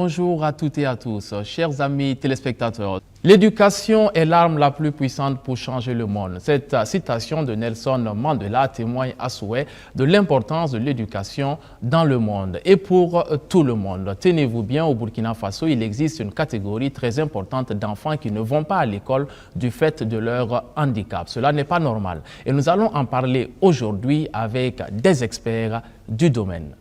bonjour à toutes et à tous, chers amis téléspectateurs. L'éducation est l'arme la plus puissante pour changer le monde. Cette citation de Nelson Mandela témoigne à souhait de l'importance de l'éducation dans le monde et pour tout le monde. Tenez-vous bien, au Burkina Faso, il existe une catégorie très importante d'enfants qui ne vont pas à l'école du fait de leur handicap. Cela n'est pas normal. Et nous allons en parler aujourd'hui avec des experts du domaine.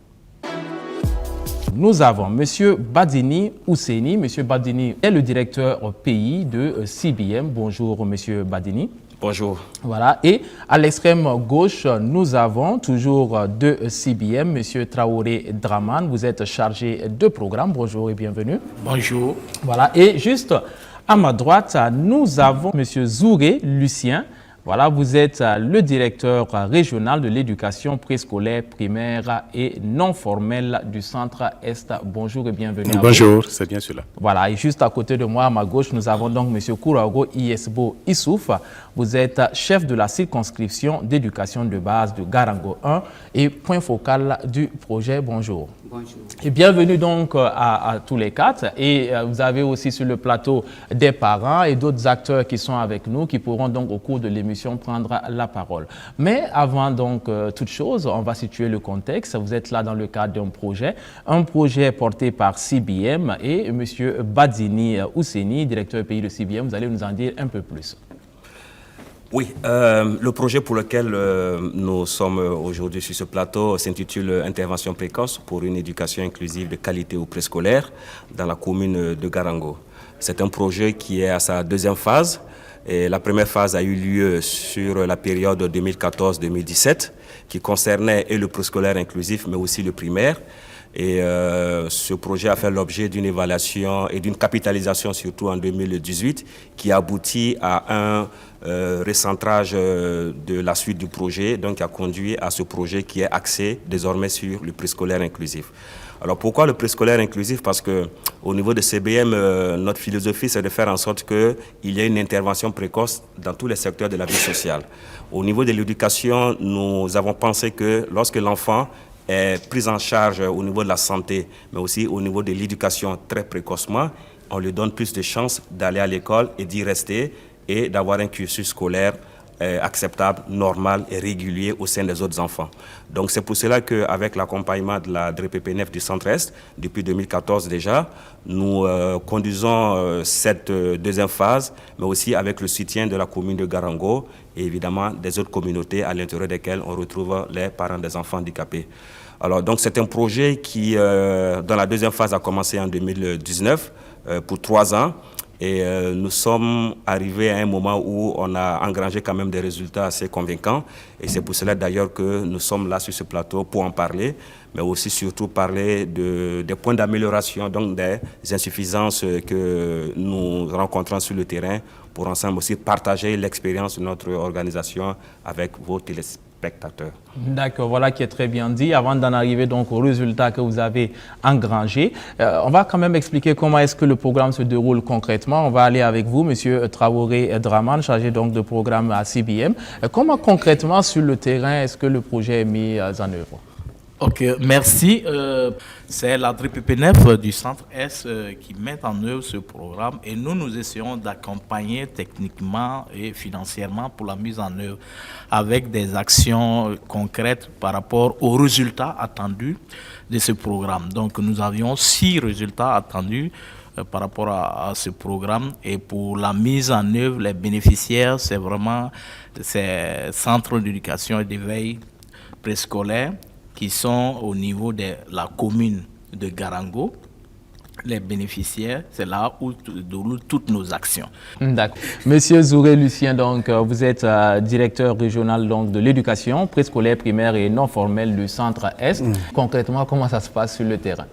Nous avons M. Badini Ouseni. M. Badini est le directeur pays de CBM. Bonjour, M. Badini. Bonjour. Voilà. Et à l'extrême gauche, nous avons toujours de CBM, M. Traoré Draman. Vous êtes chargé de programme. Bonjour et bienvenue. Bonjour. Voilà. Et juste à ma droite, nous avons M. Zouré Lucien. Voilà, vous êtes le directeur régional de l'éducation préscolaire, primaire et non formelle du Centre Est. Bonjour et bienvenue. Bonjour, c'est bien cela. Voilà, et juste à côté de moi, à ma gauche, nous avons donc M. Kourago Iesbo Issouf. Vous êtes chef de la circonscription d'éducation de base de Garango 1 et point focal du projet. Bonjour. Bonjour. Et bienvenue donc à tous les quatre. Et vous avez aussi sur le plateau des parents et d'autres acteurs qui sont avec nous, qui pourront donc au cours de l'émission prendre la parole. Mais avant donc toute chose, on va situer le contexte. Vous êtes là dans le cadre un projet porté par CBM et M. Badini Ouseni, directeur pays de CBM. Vous allez nous en dire un peu plus. Oui, le projet pour lequel nous sommes aujourd'hui sur ce plateau s'intitule « Intervention précoce pour une éducation inclusive de qualité au préscolaire » dans la commune de Garango. C'est un projet qui est à sa deuxième phase. Et la première phase a eu lieu sur la période 2014-2017 qui concernait et le préscolaire inclusif mais aussi le primaire. Et ce projet a fait l'objet d'une évaluation et d'une capitalisation surtout en 2018 qui aboutit à un recentrage de la suite du projet, donc qui a conduit à ce projet qui est axé désormais sur le préscolaire inclusif. Alors pourquoi le préscolaire inclusif? Parce qu'au niveau de CBM, notre philosophie c'est de faire en sorte qu'il y ait une intervention précoce dans tous les secteurs de la vie sociale. Au niveau de l'éducation, nous avons pensé que lorsque l'enfant est pris en charge au niveau de la santé, mais aussi au niveau de l'éducation très précocement, on lui donne plus de chances d'aller à l'école et d'y rester et d'avoir un cursus scolaire acceptable, normal et régulier au sein des autres enfants. Donc c'est pour cela qu'avec l'accompagnement de la DRPP9 du Centre-Est, depuis 2014 déjà, nous conduisons cette deuxième phase, mais aussi avec le soutien de la commune de Garango et évidemment des autres communautés à l'intérieur desquelles on retrouve les parents des enfants handicapés. Alors donc c'est un projet qui, dans la deuxième phase, a commencé en 2019 pour 3 ans. Et nous sommes arrivés à un moment où on a engrangé quand même des résultats assez convaincants. Et c'est pour cela d'ailleurs que nous sommes là sur ce plateau pour en parler, mais aussi surtout parler des points d'amélioration, donc des insuffisances que nous rencontrons sur le terrain pour ensemble aussi partager l'expérience de notre organisation avec vos téléspectateurs. D'accord, voilà qui est très bien dit. Avant d'en arriver donc aux résultats que vous avez engrangés, on va quand même expliquer comment est-ce que le programme se déroule concrètement. On va aller avec vous, M. Traoré Draman, chargé donc de programme à CBM. Comment concrètement sur le terrain est-ce que le projet est mis en œuvre? Ok, merci. C'est la DRPP9 du Centre Est qui met en œuvre ce programme et nous essayons d'accompagner techniquement et financièrement pour la mise en œuvre avec des actions concrètes par rapport aux résultats attendus de ce programme. Donc nous avions 6 résultats attendus par rapport à ce programme et pour la mise en œuvre, les bénéficiaires, c'est vraiment ces centres d'éducation et d'éveil préscolaire qui sont au niveau de la commune de Garango. Les bénéficiaires, c'est là où déroulent toutes nos actions. D'accord. Monsieur Zouré Lucien, donc, vous êtes directeur régional donc, de l'éducation préscolaire, primaire et non formelle du Centre-Est. Concrètement, comment ça se passe sur le terrain?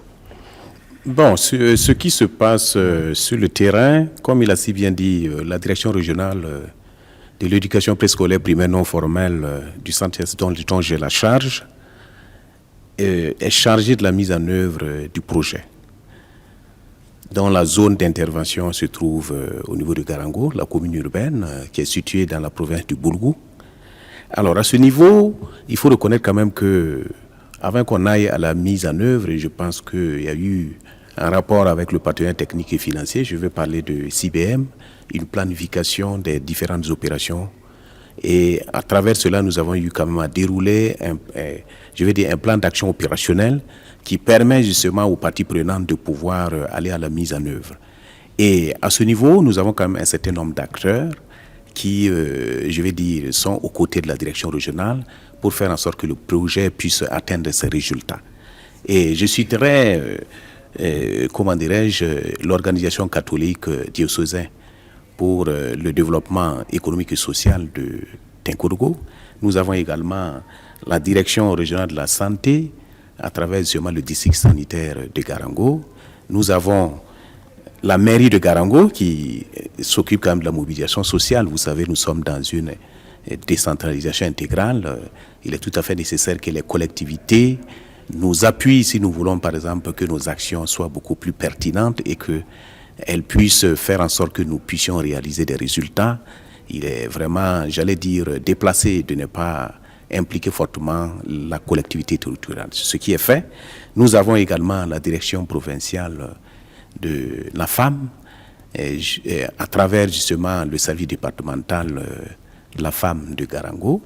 Bon, ce qui se passe sur le terrain, comme il a si bien dit, la direction régionale de l'éducation préscolaire, primaire, non formelle du Centre-Est dont j'ai la charge, est chargé de la mise en œuvre du projet. Dans la zone d'intervention se trouve au niveau de Garango, la commune urbaine qui est située dans la province du Boulgou. Alors à ce niveau, il faut reconnaître quand même que avant qu'on aille à la mise en œuvre, je pense qu'il y a eu en rapport avec le partenaire technique et financier, je vais parler de CBM, une planification des différentes opérations. Et à travers cela, nous avons eu quand même à dérouler un plan d'action opérationnel qui permet justement aux parties prenantes de pouvoir aller à la mise en œuvre. Et à ce niveau, nous avons quand même un certain nombre d'acteurs qui, sont aux côtés de la direction régionale pour faire en sorte que le projet puisse atteindre ses résultats. Et je citerai, l'organisation catholique diocésaine pour le développement économique et social de Tinkodogo. Nous avons également la direction régionale de la santé à travers justement le district sanitaire de Garango. Nous avons la mairie de Garango qui s'occupe quand même de la mobilisation sociale. Vous savez, nous sommes dans une décentralisation intégrale. Il est tout à fait nécessaire que les collectivités nous appuient si nous voulons par exemple que nos actions soient beaucoup plus pertinentes et qu'elles puissent faire en sorte que nous puissions réaliser des résultats. Il est vraiment, déplacé de ne pas impliquer fortement la collectivité territoriale. Ce qui est fait. Nous avons également la direction provinciale de la femme, à travers justement le service départemental de la femme de Garango,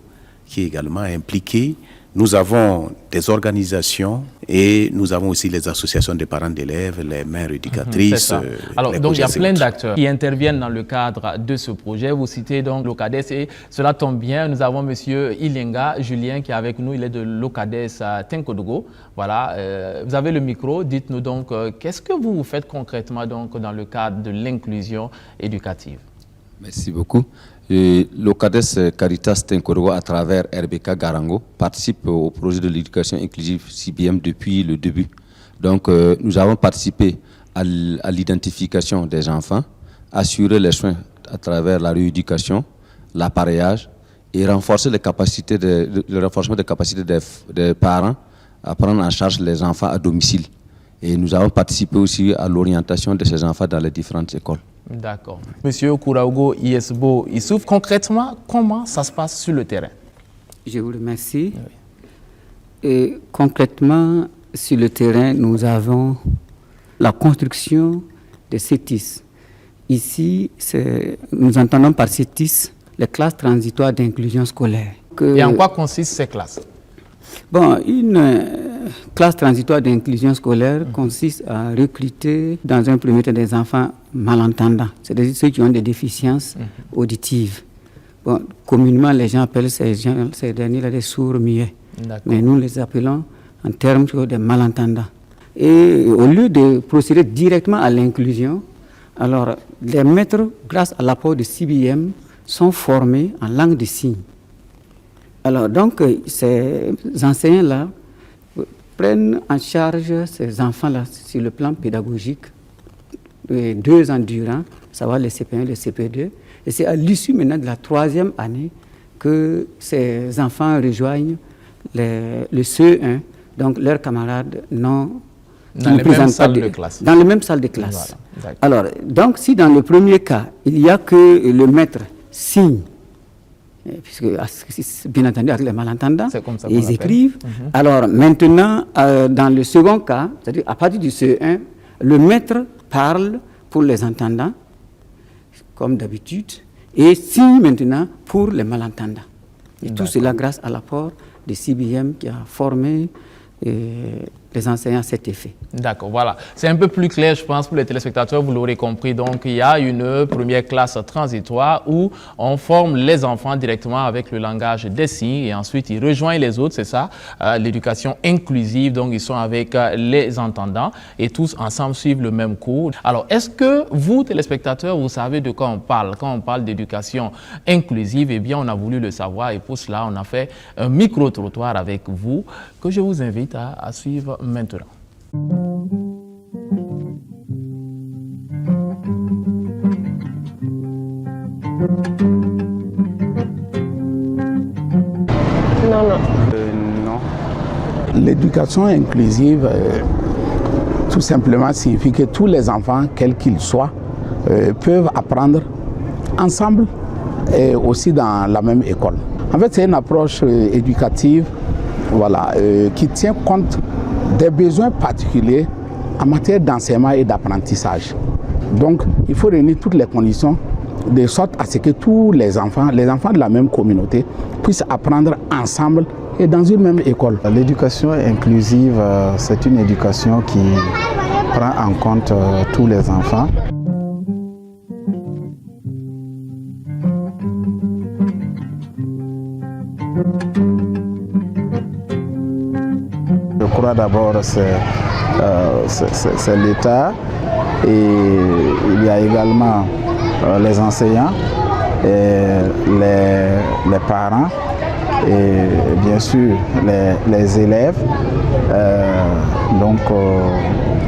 qui est également impliqué. Nous avons des organisations et nous avons aussi les associations des parents d'élèves, les mères éducatrices. Alors, donc il y a plein d'acteurs qui interviennent dans le cadre de ce projet. Vous citez donc l'OCADES et cela tombe bien. Nous avons M. Ilenga Julien qui est avec nous. Il est de l'OCADES à Tinkodogo. Voilà, vous avez le micro. Dites-nous donc, qu'est-ce que vous faites concrètement donc, dans le cadre de l'inclusion éducative? Merci beaucoup. L'OCADES Caritas Tinkodogo à travers RBK Garango participe au projet de l'éducation inclusive CBM depuis le début. Donc nous avons participé à l'identification des enfants, assurer les soins à travers la rééducation, l'appareillage et renforcer le renforcement des capacités des parents à prendre en charge les enfants à domicile. Et nous avons participé aussi à l'orientation de ces enfants dans les différentes écoles. D'accord. Monsieur Kouraogo Iesbo Issouf, concrètement, comment ça se passe sur le terrain? Je vous remercie. Oui. Et concrètement, sur le terrain, nous avons la construction des CETIS. Ici, nous entendons par CETIS les classes transitoires d'inclusion scolaire. Et en quoi consistent ces classes? Bon, une classe transitoire d'inclusion scolaire consiste à recruter dans un premier temps des enfants malentendants, c'est-à-dire ceux qui ont des déficiences auditives. Bon, communément, les gens appellent ces derniers-là des sourds-muets, mais nous les appelons en termes de malentendants. Et au lieu de procéder directement à l'inclusion, alors les maîtres, grâce à l'apport de CBM, sont formés en langue des signes. Alors donc, ces enseignants-là prennent en charge ces enfants-là sur le plan pédagogique 2 ans durant, savoir les CP1 et les CP2. Et c'est à l'issue maintenant de la 3e année que ces enfants rejoignent le CE1, donc leurs camarades non dans les mêmes salles de classe. Dans les mêmes salles de classe. Voilà, alors, donc si dans le premier cas, il n'y a que le maître signe, puisque bien entendu avec les malentendants, ils écrivent. Alors maintenant, dans le second cas, c'est-à-dire à partir du CE1, le maître parle pour les entendants, comme d'habitude, et signe maintenant pour les malentendants. Et tout cela grâce à l'apport de CBM qui a formé les enseignants à cet effet. D'accord, voilà. C'est un peu plus clair, je pense, pour les téléspectateurs, vous l'aurez compris. Donc, il y a une première classe transitoire où on forme les enfants directement avec le langage des signes et ensuite ils rejoignent les autres, c'est ça, l'éducation inclusive. Donc, ils sont avec les entendants et tous ensemble suivent le même cours. Alors, est-ce que vous, téléspectateurs, vous savez de quoi on parle? Quand on parle d'éducation inclusive, eh bien, on a voulu le savoir et pour cela, on a fait un micro-trottoir avec vous que je vous invite à suivre maintenant. Non. L'éducation inclusive, tout simplement, signifie que tous les enfants, quels qu'ils soient, peuvent apprendre ensemble et aussi dans la même école. En fait, c'est une approche éducative, voilà, qui tient compte des besoins particuliers en matière d'enseignement et d'apprentissage. Donc, il faut réunir toutes les conditions de sorte à ce que tous les enfants de la même communauté, puissent apprendre ensemble et dans une même école. L'éducation inclusive, c'est une éducation qui prend en compte tous les enfants. Je crois d'abord c'est l'État et il y a également les enseignants, et les parents et bien sûr les élèves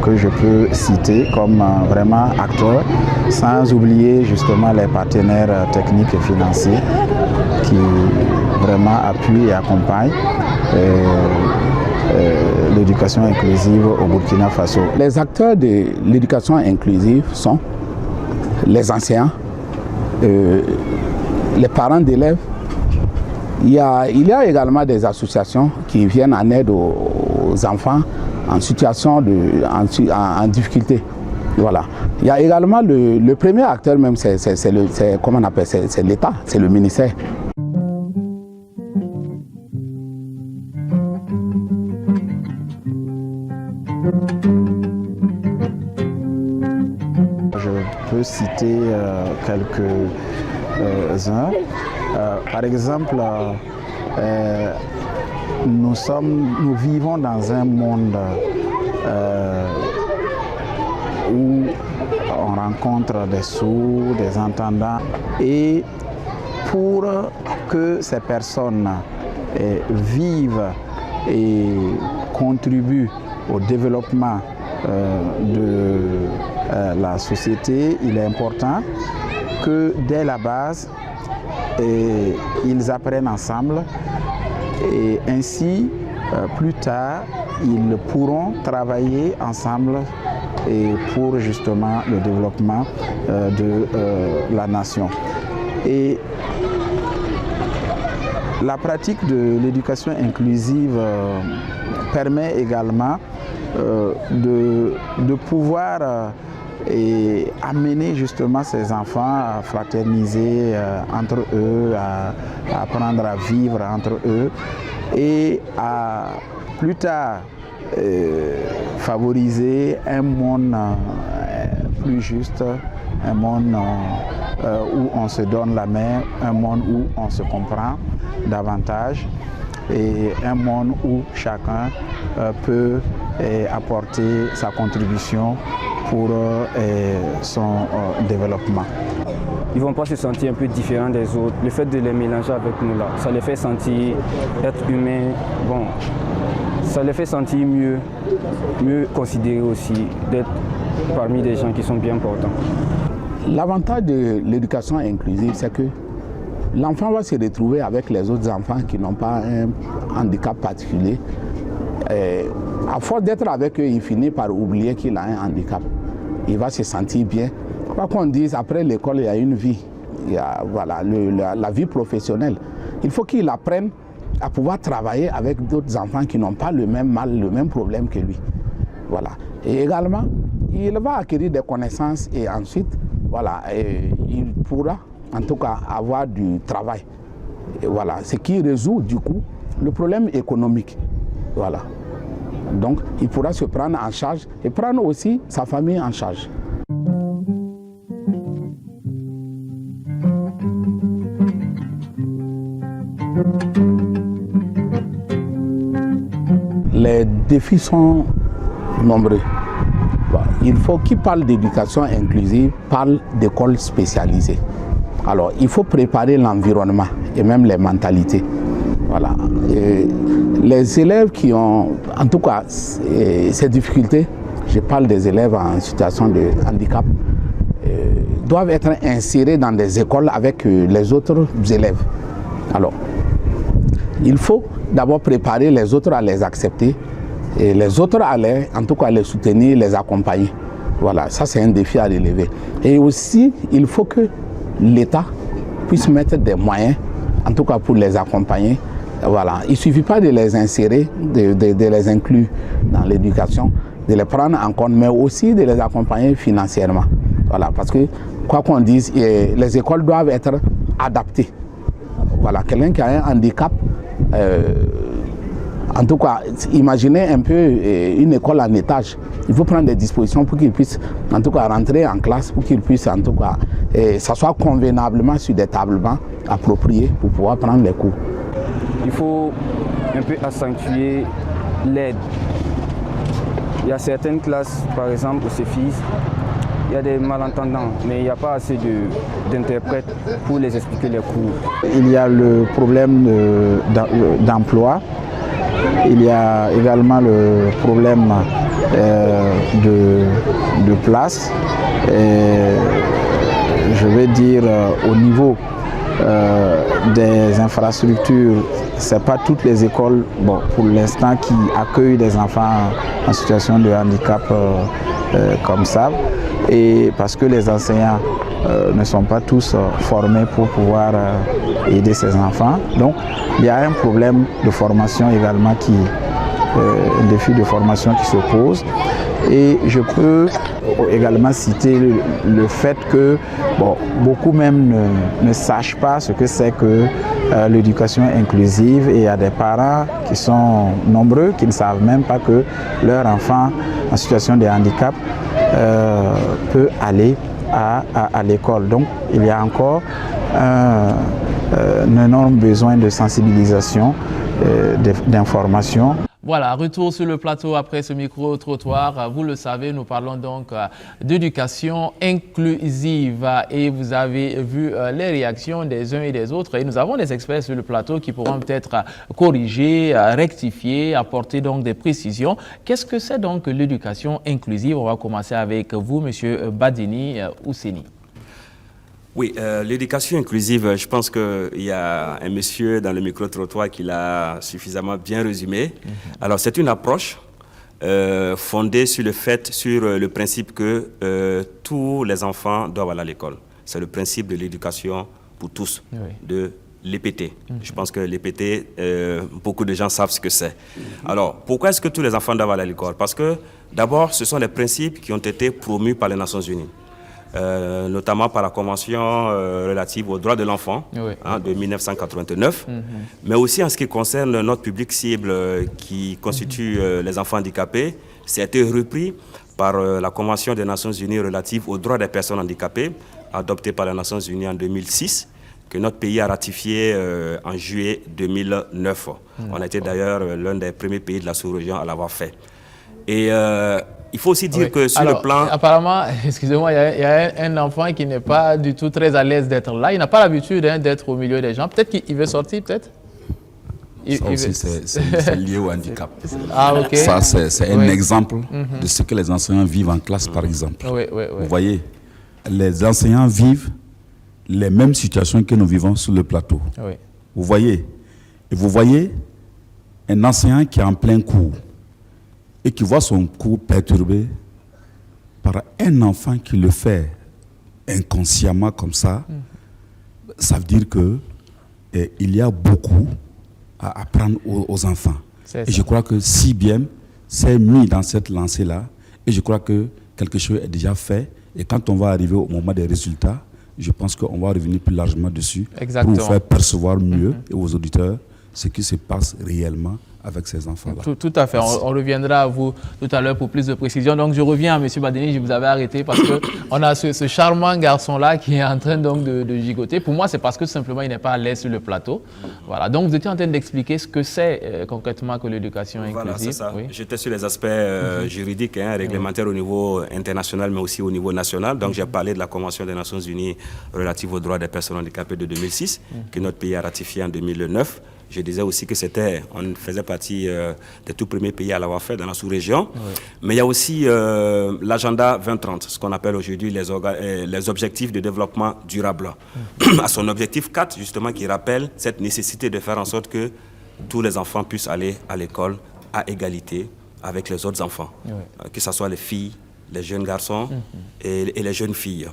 que je peux citer comme vraiment acteurs, sans oublier justement les partenaires techniques et financiers qui vraiment appuient et accompagnent l'éducation inclusive au Burkina Faso. Les acteurs de l'éducation inclusive sont les enseignants, les parents d'élèves. Il y a également des associations qui viennent en aide aux enfants en situation en difficulté. Voilà. Il y a également le premier acteur même, c'est l'État, c'est le ministère. Je peux citer quelques-uns. Par exemple, nous vivons dans un monde où on rencontre des sourds, des entendants. Et pour que ces personnes vivent et contribuent au développement de la société, il est important que dès la base, ils apprennent ensemble et ainsi, plus tard, ils pourront travailler ensemble et pour justement le développement de la nation. Et la pratique de l'éducation inclusive permet également de pouvoir amener justement ces enfants à fraterniser entre eux, à apprendre à vivre entre eux et à plus tard favoriser un monde plus juste, un monde où on se donne la main, un monde où on se comprend davantage et un monde où chacun peut apporter sa contribution pour son développement. Ils ne vont pas se sentir un peu différents des autres. Le fait de les mélanger avec nous, là, ça les fait sentir être humains. Bon, ça les fait sentir mieux considérés aussi, d'être parmi des gens qui sont bien portants. L'avantage de l'éducation inclusive, c'est que l'enfant va se retrouver avec les autres enfants qui n'ont pas un handicap particulier. À force d'être avec eux, il finit par oublier qu'il a un handicap. Il va se sentir bien. Quoi qu'on dise, après l'école, il y a une vie. Il y a la vie professionnelle. Il faut qu'il apprenne à pouvoir travailler avec d'autres enfants qui n'ont pas le même mal, le même problème que lui. Voilà. Et également, il va acquérir des connaissances et ensuite, il pourra en tout cas avoir du travail. Et voilà. Ce qui résout du coup le problème économique. Voilà. Donc, il pourra se prendre en charge et prendre aussi sa famille en charge. Les défis sont nombreux. Il faut qui parle d'éducation inclusive parle d'écoles spécialisées. Alors, il faut préparer l'environnement et même les mentalités. Voilà. Et les élèves qui ont, en tout cas, ces difficultés, je parle des élèves en situation de handicap, doivent être insérés dans des écoles avec les autres élèves. Alors, il faut d'abord préparer les autres à les accepter et les autres à en tout cas les soutenir, les accompagner. Voilà, ça c'est un défi à relever. Et aussi, il faut que l'État puisse mettre des moyens, en tout cas pour les accompagner, Voilà. Il ne suffit pas de les insérer, de les inclure dans l'éducation, de les prendre en compte, mais aussi de les accompagner financièrement. Voilà, parce que, quoi qu'on dise, les écoles doivent être adaptées. Voilà, quelqu'un qui a un handicap, en tout cas, imaginez un peu une école en étage. Il faut prendre des dispositions pour qu'il puisse, en tout cas, rentrer en classe, pour qu'il puisse, en tout cas, s'asseoir convenablement sur des tablements appropriés pour pouvoir prendre les cours. Il faut un peu accentuer l'aide. Il y a certaines classes, par exemple au CEFIS, il y a des malentendants, mais il n'y a pas assez d'interprètes pour les expliquer les cours. Il y a le problème d'emploi. Il y a également le problème de place. Je vais dire au niveau des infrastructures, ce n'est pas toutes les écoles pour l'instant qui accueillent des enfants en situation de handicap comme ça. Et parce que les enseignants ne sont pas tous formés pour pouvoir aider ces enfants. Donc il y a un problème de formation également, un défi de formation qui se pose. Et je peux également citer le fait que beaucoup même ne sachent pas ce que c'est que l'éducation inclusive, et il y a des parents qui sont nombreux qui ne savent même pas que leur enfant en situation de handicap peut aller à l'école. Donc il y a encore un énorme besoin de sensibilisation, d'information. Voilà, retour sur le plateau après ce micro-trottoir. Vous le savez, nous parlons donc d'éducation inclusive et vous avez vu les réactions des uns et des autres. Et nous avons des experts sur le plateau qui pourront peut-être corriger, rectifier, apporter donc des précisions. Qu'est-ce que c'est donc l'éducation inclusive? On va commencer avec vous, Monsieur Badini Ousseni. Oui, l'éducation inclusive, je pense qu'il y a un monsieur dans le micro-trottoir qui l'a suffisamment bien résumé. Alors, c'est une approche fondée sur le principe que tous les enfants doivent aller à l'école. C'est le principe de l'éducation pour tous, de l'EPT. Je pense que l'EPT, beaucoup de gens savent ce que c'est. Alors, pourquoi est-ce que tous les enfants doivent aller à l'école? Parce que, d'abord, ce sont les principes qui ont été promus par les Nations Unies. Notamment par la Convention relative aux droits de l'enfant de 1989, mais aussi en ce qui concerne notre public cible qui constitue les enfants handicapés. Ça a été repris par la Convention des Nations Unies relative aux droits des personnes handicapées, adoptée par les Nations Unies en 2006, que notre pays a ratifié en juillet 2009. On a été d'ailleurs l'un des premiers pays de la sous-région à l'avoir fait. Et il faut aussi dire que sur le plan... Apparemment, excusez-moi, il y a un enfant qui n'est pas du tout très à l'aise d'être là. Il n'a pas l'habitude d'être au milieu des gens. Peut-être qu'il veut sortir, peut-être. Ça aussi, c'est lié au handicap. Ah, ok. Ça, c'est un exemple de ce que les enseignants vivent en classe, par exemple. Vous voyez, les enseignants vivent les mêmes situations que nous vivons sur le plateau. Vous voyez, et vous voyez un enseignant qui est en plein cours et qui voit son cours perturbé par un enfant qui le fait inconsciemment comme ça, ça veut dire qu'il y a beaucoup à apprendre aux enfants. Et je crois que CIBM s'est mis dans cette lancée-là, et je crois que quelque chose est déjà fait, et quand on va arriver au moment des résultats, je pense qu'on va revenir plus largement dessus. Exactement. Pour vous faire percevoir mieux et aux auditeurs ce qui se passe réellement avec ces enfants-là. Tout à fait. On reviendra à vous tout à l'heure pour plus de précision. Donc, je reviens à M. Badini. Je vous avais arrêté parce qu'on a ce charmant garçon-là qui est en train donc de gigoter. Pour moi, c'est parce que simplement, il n'est pas à l'aise sur le plateau. Voilà. Donc, vous étiez en train d'expliquer ce que c'est concrètement que l'éducation inclusive. Voilà, c'est ça. J'étais sur les aspects juridiques, réglementaires au niveau international, mais aussi au niveau national. Donc, j'ai parlé de la Convention des Nations Unies relative aux droits des personnes handicapées de 2006, que notre pays a ratifié en 2009. Je disais aussi que on faisait partie des tout premiers pays à l'avoir fait dans la sous-région. Mais il y a aussi l'agenda 2030, ce qu'on appelle aujourd'hui les objectifs de développement durable. À son objectif 4, justement, qui rappelle cette nécessité de faire en sorte que tous les enfants puissent aller à l'école à égalité avec les autres enfants. Que ce soit les filles, les jeunes garçons et les jeunes filles.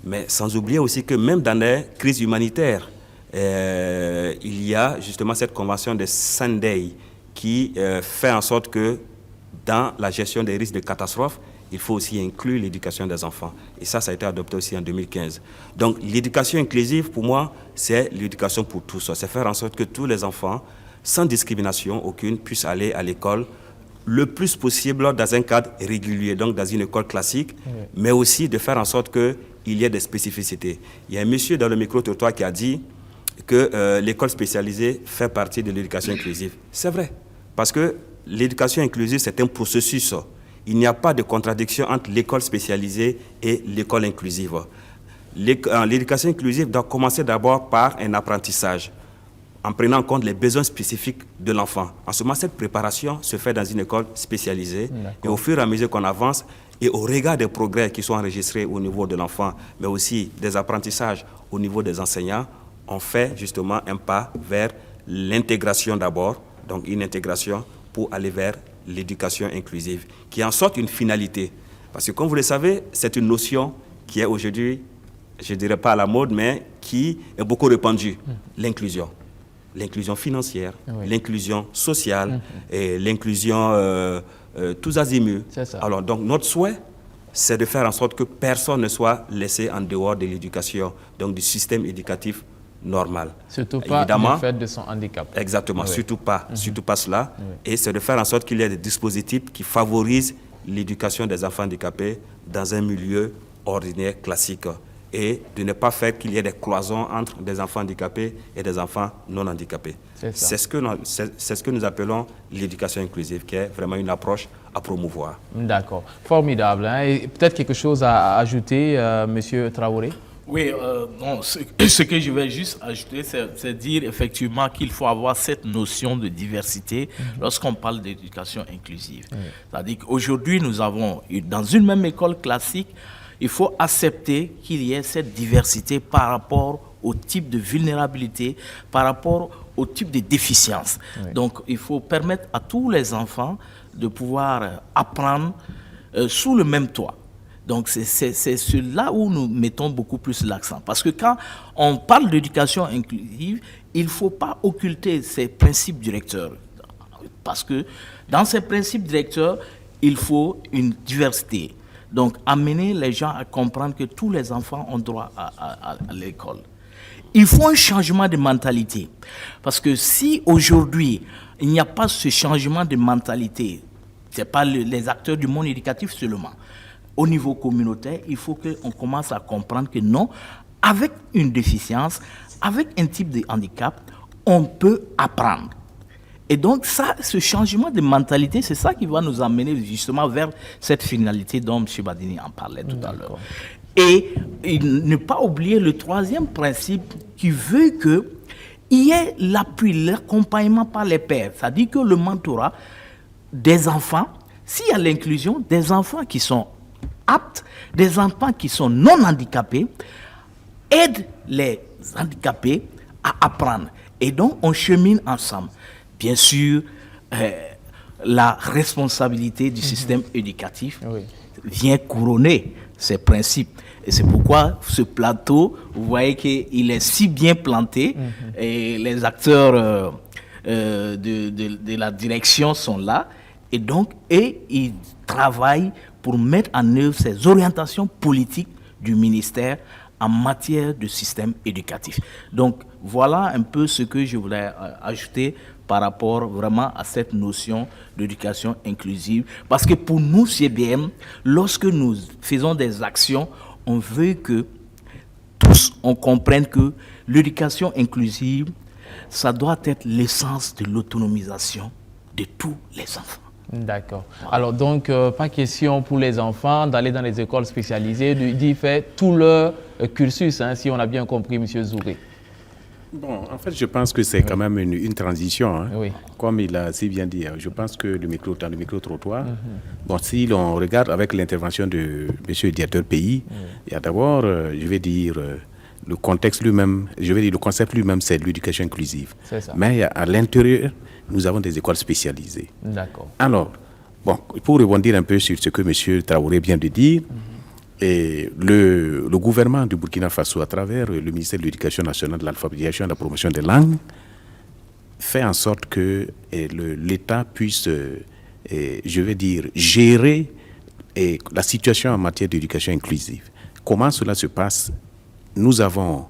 Mais sans oublier aussi que même dans les crises humanitaires, il y a justement cette convention de Sendai qui fait en sorte que dans la gestion des risques de catastrophe, il faut aussi inclure l'éducation des enfants. Et ça a été adopté aussi en 2015. Donc l'éducation inclusive, pour moi, c'est l'éducation pour tous. C'est faire en sorte que tous les enfants, sans discrimination aucune, puissent aller à l'école le plus possible dans un cadre régulier, donc dans une école classique, mais aussi de faire en sorte qu'il y ait des spécificités. Il y a un monsieur dans le micro-trottoir qui a dit que l'école spécialisée fait partie de l'éducation inclusive. C'est vrai, parce que l'éducation inclusive, c'est un processus. Il n'y a pas de contradiction entre l'école spécialisée et l'école inclusive. L'éducation inclusive doit commencer d'abord par un apprentissage, en prenant en compte les besoins spécifiques de l'enfant. En ce moment, cette préparation se fait dans une école spécialisée. Et au fur et à mesure qu'on avance, et au regard des progrès qui sont enregistrés au niveau de l'enfant, mais aussi des apprentissages au niveau des enseignants, on fait justement un pas vers l'intégration d'abord, donc une intégration pour aller vers l'éducation inclusive, qui en sorte une finalité. Parce que comme vous le savez, c'est une notion qui est aujourd'hui, je ne dirais pas à la mode, mais qui est beaucoup répandue, l'inclusion. L'inclusion financière, l'inclusion sociale, et l'inclusion tous azimuts. Alors donc notre souhait, c'est de faire en sorte que personne ne soit laissé en dehors de l'éducation, donc du système éducatif normal. Surtout pas le fait de son handicap. Exactement, surtout pas cela. Et c'est de faire en sorte qu'il y ait des dispositifs qui favorisent l'éducation des enfants handicapés dans un milieu ordinaire, classique. Et de ne pas faire qu'il y ait des cloisons entre des enfants handicapés et des enfants non handicapés. C'est ce que nous appelons l'éducation inclusive, qui est vraiment une approche à promouvoir. D'accord, formidable. Hein? Et peut-être quelque chose à ajouter, Monsieur Traoré? Oui, ce que je vais juste ajouter, c'est dire effectivement qu'il faut avoir cette notion de diversité lorsqu'on parle d'éducation inclusive. C'est-à-dire qu'aujourd'hui, nous avons, dans une même école classique, il faut accepter qu'il y ait cette diversité par rapport au type de vulnérabilité, par rapport au type de déficience. Donc, il faut permettre à tous les enfants de pouvoir apprendre sous le même toit. Donc, c'est là où nous mettons beaucoup plus l'accent. Parce que quand on parle d'éducation inclusive, il ne faut pas occulter ces principes directeurs. Parce que dans ces principes directeurs, il faut une diversité. Donc, amener les gens à comprendre que tous les enfants ont droit à l'école. Il faut un changement de mentalité. Parce que si aujourd'hui, il n'y a pas ce changement de mentalité, ce n'est pas les acteurs du monde éducatif seulement. Au niveau communautaire, il faut qu'on commence à comprendre que non, avec une déficience, avec un type de handicap, on peut apprendre. Et donc, ça, ce changement de mentalité, c'est ça qui va nous amener justement vers cette finalité dont M. Badini en parlait tout à l'heure. Et ne pas oublier le troisième principe qui veut qu'il y ait l'appui, l'accompagnement par les pairs. C'est-à-dire que le mentorat des enfants, s'il y a l'inclusion, des enfants qui sont aptes, des enfants qui sont non handicapés, aident les handicapés à apprendre. Et donc, on chemine ensemble. Bien sûr, la responsabilité du système éducatif vient couronner ces principes. Et c'est pourquoi ce plateau, vous voyez qu'il est si bien planté et les acteurs de la direction sont là. Et donc, ils travaillent pour mettre en œuvre ces orientations politiques du ministère en matière de système éducatif. Donc, voilà un peu ce que je voulais ajouter par rapport vraiment à cette notion d'éducation inclusive. Parce que pour nous, CBM, lorsque nous faisons des actions, on veut que tous, on comprenne que l'éducation inclusive, ça doit être l'essence de l'autonomisation de tous les enfants. D'accord. Alors donc, pas question pour les enfants d'aller dans les écoles spécialisées, d'y faire tout leur cursus, hein, si on a bien compris, M. Zouré. Bon, en fait, je pense que c'est quand même une transition. Hein. Comme il a si bien dit, je pense que dans le micro-trottoir, bon, si l'on regarde avec l'intervention de M. le directeur pays, il y a d'abord, je vais dire, le contexte lui-même, le concept lui-même, c'est l'éducation inclusive. Mais à l'intérieur, nous avons des écoles spécialisées. D'accord. Alors, bon, pour rebondir un peu sur ce que M. Traoré vient de dire, et le gouvernement du Burkina Faso, à travers le ministère de l'Éducation nationale, de l'alphabétisation et de la promotion des langues, fait en sorte que l'État puisse, je vais dire, gérer la situation en matière d'éducation inclusive. Comment cela se passe? Nous avons,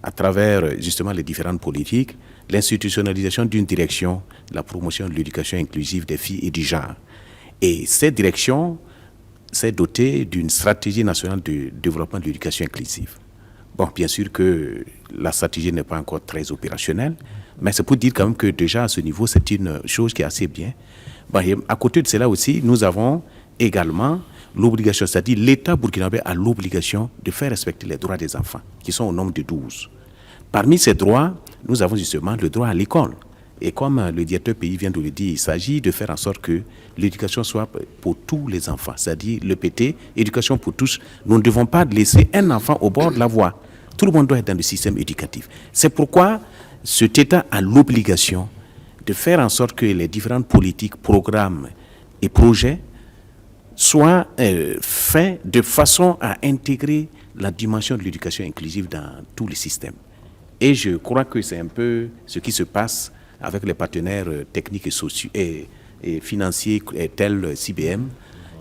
à travers justement les différentes politiques, l'institutionnalisation d'une direction, la promotion de l'éducation inclusive des filles et du genre. Et cette direction s'est dotée d'une stratégie nationale de développement de l'éducation inclusive. Bon, bien sûr que la stratégie n'est pas encore très opérationnelle, mais c'est pour dire quand même que déjà à ce niveau, c'est une chose qui est assez bien. Bon, et à côté de cela aussi, nous avons également l'obligation, c'est-à-dire l'État burkinabé a l'obligation de faire respecter les droits des enfants, qui sont au nombre de 12. Parmi ces droits, nous avons justement le droit à l'école. Et comme le directeur pays vient de le dire, il s'agit de faire en sorte que l'éducation soit pour tous les enfants, c'est-à-dire l'EPT, éducation pour tous. Nous ne devons pas laisser un enfant au bord de la voie. Tout le monde doit être dans le système éducatif. C'est pourquoi cet État a l'obligation de faire en sorte que les différentes politiques, programmes et projets soient faits de façon à intégrer la dimension de l'éducation inclusive dans tous les systèmes. Et je crois que c'est un peu ce qui se passe avec les partenaires techniques et sociaux et financiers tels CBM,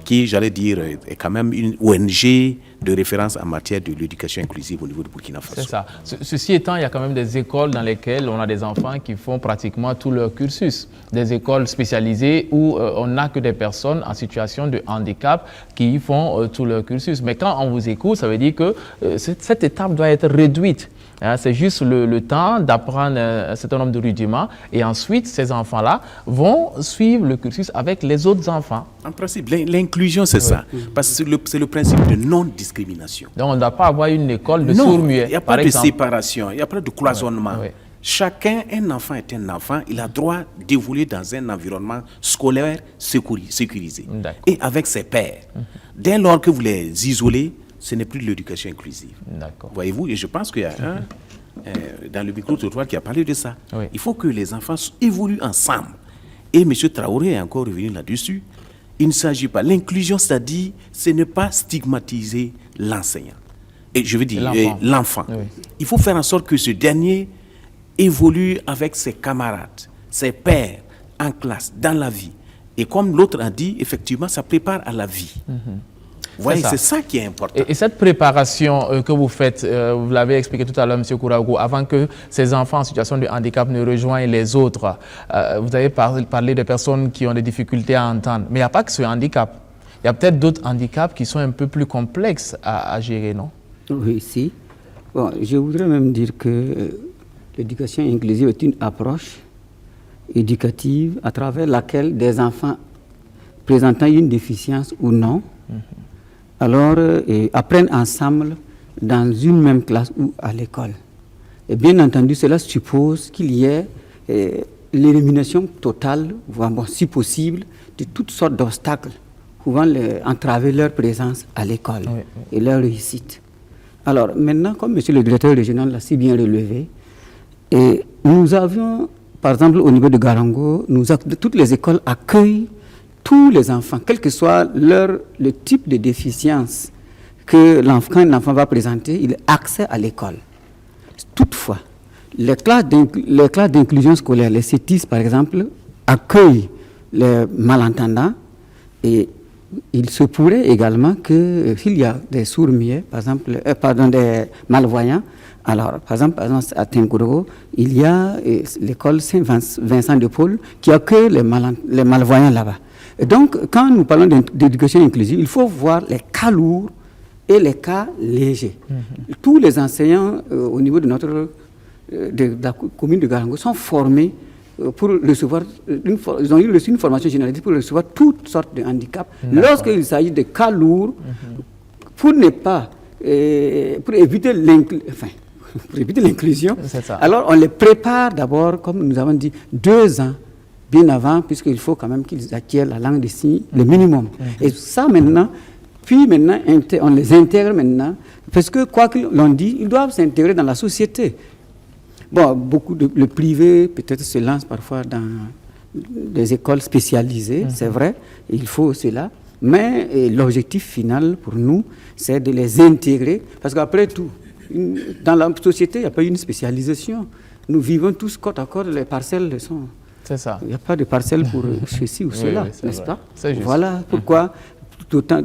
qui, j'allais dire, est quand même une ONG de référence en matière de l'éducation inclusive au niveau de Burkina Faso. C'est ça. Ceci étant, il y a quand même des écoles dans lesquelles on a des enfants qui font pratiquement tout leur cursus. Des écoles spécialisées où on n'a que des personnes en situation de handicap qui font tout leur cursus. Mais quand on vous écoute, ça veut dire que cette étape doit être réduite. C'est juste le temps d'apprendre un certain nombre de rudiments et ensuite ces enfants-là vont suivre le cursus avec les autres enfants. En principe, l'inclusion c'est ça, parce que c'est le principe de non-discrimination. Donc on ne doit pas avoir une école de sourds-muets. Il n'y a pas de séparation, il n'y a pas de cloisonnement. Chacun, un enfant est un enfant, il a droit d'évoluer dans un environnement scolaire sécurisé et avec ses pairs. Dès lors que vous les isolez, ce n'est plus de l'éducation inclusive. Voyez-vous, et je pense qu'il y a dans le micro-trottoir qui a parlé de ça. Il faut que les enfants évoluent ensemble. Et M. Traoré est encore revenu là-dessus. Il ne s'agit pas. L'inclusion, c'est-à-dire, ce n'est pas stigmatiser l'enseignant. Et je veux dire, l'enfant. Il faut faire en sorte que ce dernier évolue avec ses camarades, ses pairs, en classe, dans la vie. Et comme l'autre a dit, effectivement, ça prépare à la vie. Oui, c'est ça qui est important. Et cette préparation que vous faites, vous l'avez expliqué tout à l'heure, M. Kouraougou, avant que ces enfants en situation de handicap ne rejoignent les autres, vous avez parlé de personnes qui ont des difficultés à entendre. Mais il n'y a pas que ce handicap. Il y a peut-être d'autres handicaps qui sont un peu plus complexes à gérer, non? Oui, si. Bon, je voudrais même dire que l'éducation inclusive est une approche éducative à travers laquelle des enfants présentant une déficience ou non, alors apprennent ensemble dans une même classe ou à l'école. Et bien entendu, cela suppose qu'il y ait l'élimination totale, si possible, de toutes sortes d'obstacles pouvant entraver leur présence à l'école et leur réussite. Alors maintenant, comme M. le directeur régional l'a si bien relevé, nous avions, par exemple au niveau de Garango, toutes les écoles accueillent tous les enfants, quel que soit le type de déficience que qu'un enfant va présenter, il a accès à l'école. Toutefois, les classes d'inclusion scolaire, les CETIS par exemple, accueillent les malentendants et il se pourrait également que s'il y a des sourds-muets, par exemple, des malvoyants, alors par exemple à Tinkourou, il y a l'école Saint-Vincent de Paul qui accueille les malvoyants là-bas. Et donc, quand nous parlons d'éducation inclusive, il faut voir les cas lourds et les cas légers. Tous les enseignants au niveau de la commune de Garango sont formés pour recevoir, ils ont reçu une formation généralisée pour recevoir toutes sortes de handicaps. Lorsqu'il s'agit de cas lourds, pour éviter l'inclusion, alors on les prépare d'abord, comme nous avons dit, 2 ans bien avant, puisqu'il faut quand même qu'ils acquièrent la langue des signes, le minimum. Et ça maintenant, on les intègre maintenant, parce que quoi que l'on dit, ils doivent s'intégrer dans la société. Bon, le privé peut-être se lance parfois dans des écoles spécialisées, c'est vrai, il faut cela, mais l'objectif final pour nous, c'est de les intégrer, parce qu'après tout, dans la société, il n'y a pas une spécialisation. nous vivons tous côte à côte, les parcelles sont... C'est ça. Il n'y a pas de parcelle pour ceci ou cela, oui, n'est-ce pas? C'est juste. Voilà pourquoi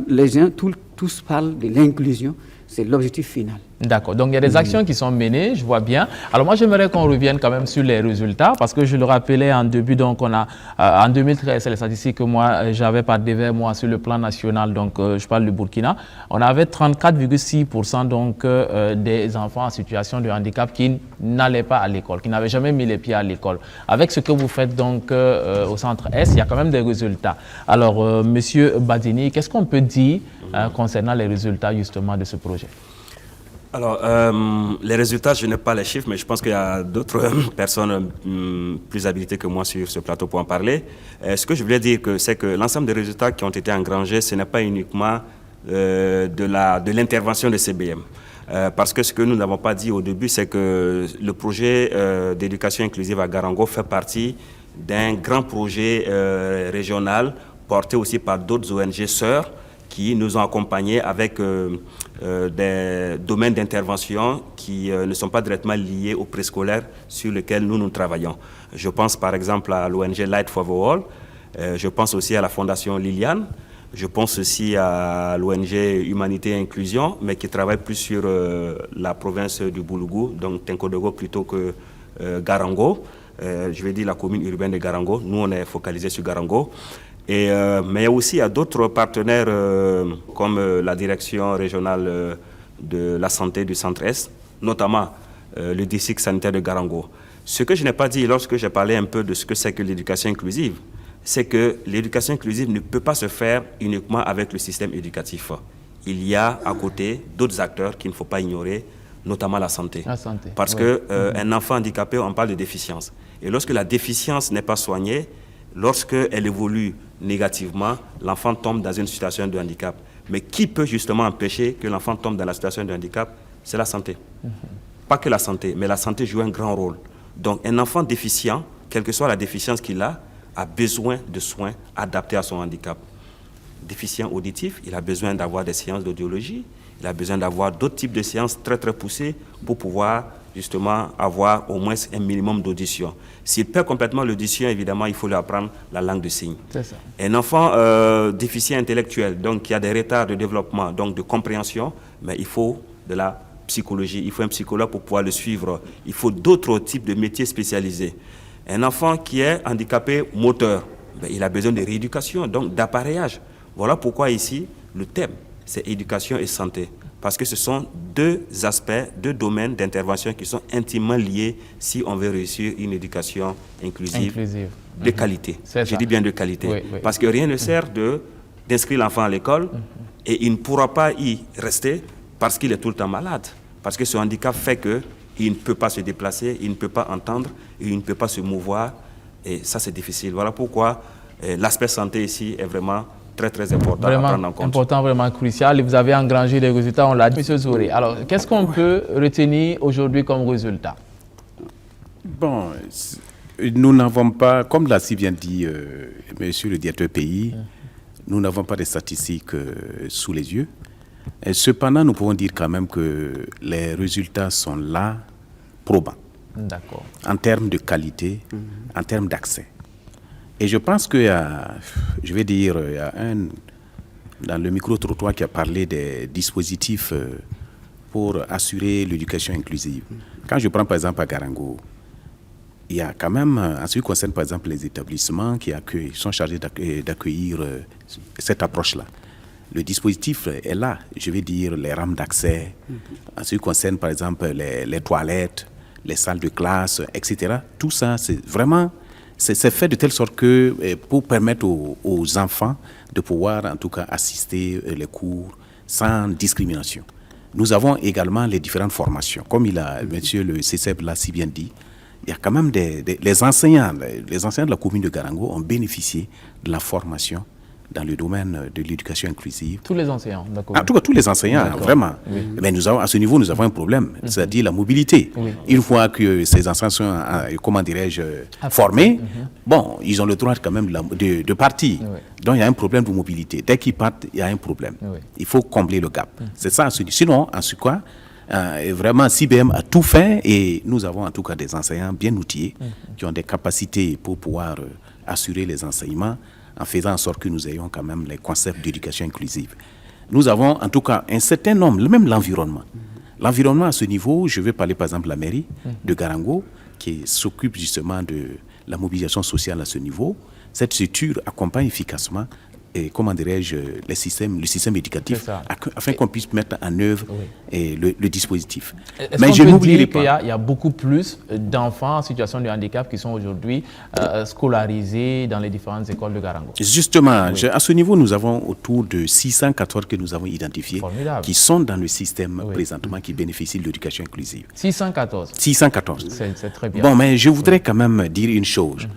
les gens, tous parlent de l'inclusion, c'est l'objectif final. D'accord. Donc, il y a des actions qui sont menées, je vois bien. Alors, moi, j'aimerais qu'on revienne quand même sur les résultats, parce que je le rappelais en début, donc, on a, en 2013, c'est les statistiques que moi, j'avais par devers, moi, sur le plan national, donc, je parle du Burkina, on avait 34,6% donc, des enfants en situation de handicap qui n'allaient pas à l'école, qui n'avaient jamais mis les pieds à l'école. Avec ce que vous faites, donc, au Centre S, il y a quand même des résultats. Alors, Monsieur Badini, qu'est-ce qu'on peut dire concernant les résultats, justement, de ce projet? Alors, les résultats, je n'ai pas les chiffres, mais je pense qu'il y a d'autres personnes plus habilitées que moi sur ce plateau pour en parler. Ce que je voulais dire, c'est que l'ensemble des résultats qui ont été engrangés, ce n'est pas uniquement de l'intervention de CBM. Parce que ce que nous n'avons pas dit au début, c'est que le projet d'éducation inclusive à Garango fait partie d'un grand projet régional porté aussi par d'autres ONG sœurs qui nous ont accompagnés avec des domaines d'intervention qui ne sont pas directement liés au préscolaire sur lesquels nous travaillons. Je pense par exemple à l'ONG Light for the World, je pense aussi à la Fondation Liliane, je pense aussi à l'ONG Humanité et Inclusion, mais qui travaille plus sur la province du Boulougou, donc Tenkodogo plutôt que Garango. Je vais dire la commune urbaine de Garango, nous on est focalisé sur Garango. Mais aussi il y a d'autres partenaires comme la direction régionale de la santé du Centre Est, notamment le district sanitaire de Garango. Ce que je n'ai pas dit lorsque j'ai parlé un peu de ce que c'est que l'éducation inclusive, c'est que l'éducation inclusive ne peut pas se faire uniquement avec le système éducatif. Il y a à côté d'autres acteurs qu'il ne faut pas ignorer, notamment la santé. Parce qu'un enfant handicapé, on parle de déficience. Et lorsque la déficience n'est pas soignée, lorsqu'elle évolue négativement, l'enfant tombe dans une situation de handicap. Mais qui peut justement empêcher que l'enfant tombe dans la situation de handicap? C'est la santé. Pas que la santé, mais la santé joue un grand rôle. Donc un enfant déficient, quelle que soit la déficience qu'il a besoin de soins adaptés à son handicap. Déficient auditif, il a besoin d'avoir des séances d'audiologie, il a besoin d'avoir d'autres types de séances très très poussées pour pouvoir justement avoir au moins un minimum d'audition. S'il perd complètement l'audition, évidemment, il faut lui apprendre la langue de signes. C'est ça. Un enfant déficient intellectuel, donc qui a des retards de développement, donc de compréhension, mais il faut de la psychologie, il faut un psychologue pour pouvoir le suivre, il faut d'autres types de métiers spécialisés. Un enfant qui est handicapé moteur, il a besoin de rééducation, donc d'appareillage. Voilà pourquoi ici, le thème, c'est éducation et santé. Parce que ce sont deux aspects, deux domaines d'intervention qui sont intimement liés si on veut réussir une éducation inclusive. De qualité. Je dis bien de qualité. Oui. Parce que rien ne sert d'inscrire l'enfant à l'école et il ne pourra pas y rester parce qu'il est tout le temps malade. Parce que ce handicap fait qu'il ne peut pas se déplacer, il ne peut pas entendre, il ne peut pas se mouvoir. Et ça, c'est difficile. Voilà pourquoi l'aspect santé ici est vraiment très important vraiment à prendre en compte. Important, vraiment crucial. Et vous avez engrangé des résultats, on l'a dit. Monsieur Zouré, alors qu'est-ce qu'on peut retenir aujourd'hui comme résultat? Bon, nous n'avons pas, comme l'a si bien dit monsieur le directeur pays, nous n'avons pas de statistiques sous les yeux. Et cependant, nous pouvons dire quand même que les résultats sont là, probants. D'accord. En termes de qualité, en termes d'accès. Et je pense qu'il y a, je vais dire, il y a un, dans le micro-trottoir qui a parlé des dispositifs pour assurer l'éducation inclusive. Quand je prends par exemple à Garango, il y a quand même, en ce qui concerne par exemple les établissements qui accueillent, sont chargés d'accueillir cette approche-là. Le dispositif est là, je vais dire les rames d'accès, en ce qui concerne par exemple les toilettes, les salles de classe, etc. Tout ça, c'est vraiment... C'est fait de telle sorte que pour permettre aux enfants de pouvoir en tout cas assister les cours sans discrimination. Nous avons également les différentes formations. Comme monsieur le CCEP l'a si bien dit, il y a quand même les enseignants de la commune de Garango ont bénéficié de la formation dans le domaine de l'éducation inclusive. Tous les enseignants, d'accord. En tout cas, tous les enseignants, vraiment. Oui. Mais nous avons, à ce niveau, nous avons un problème, c'est-à-dire la mobilité. Oui. Une fois que ces enseignants sont, comment dirais-je, formés, bon, ils ont le droit quand même de partir. Oui. Donc, il y a un problème de mobilité. Dès qu'ils partent, il y a un problème. Oui. Il faut combler le gap. C'est ça, sinon, en ce cas, Et vraiment, CIBM a tout fait et nous avons en tout cas des enseignants bien outillés qui ont des capacités pour pouvoir assurer les enseignements en faisant en sorte que nous ayons quand même les concepts d'éducation inclusive. Nous avons en tout cas un certain nombre, même l'environnement. L'environnement à ce niveau, je vais parler par exemple de la mairie de Garango qui s'occupe justement de la mobilisation sociale à ce niveau. Cette structure accompagne efficacement comment dirais-je, le système éducatif afin qu'on puisse mettre en œuvre le dispositif. Mais je n'oublierai pas. Il y a beaucoup plus d'enfants en situation de handicap qui sont aujourd'hui scolarisés dans les différentes écoles de Garango. Justement, à ce niveau, nous avons autour de 614 que nous avons identifiés qui sont dans le système présentement qui bénéficient de l'éducation inclusive. 614 614. C'est très bien. Bon, mais je voudrais quand même dire une chose.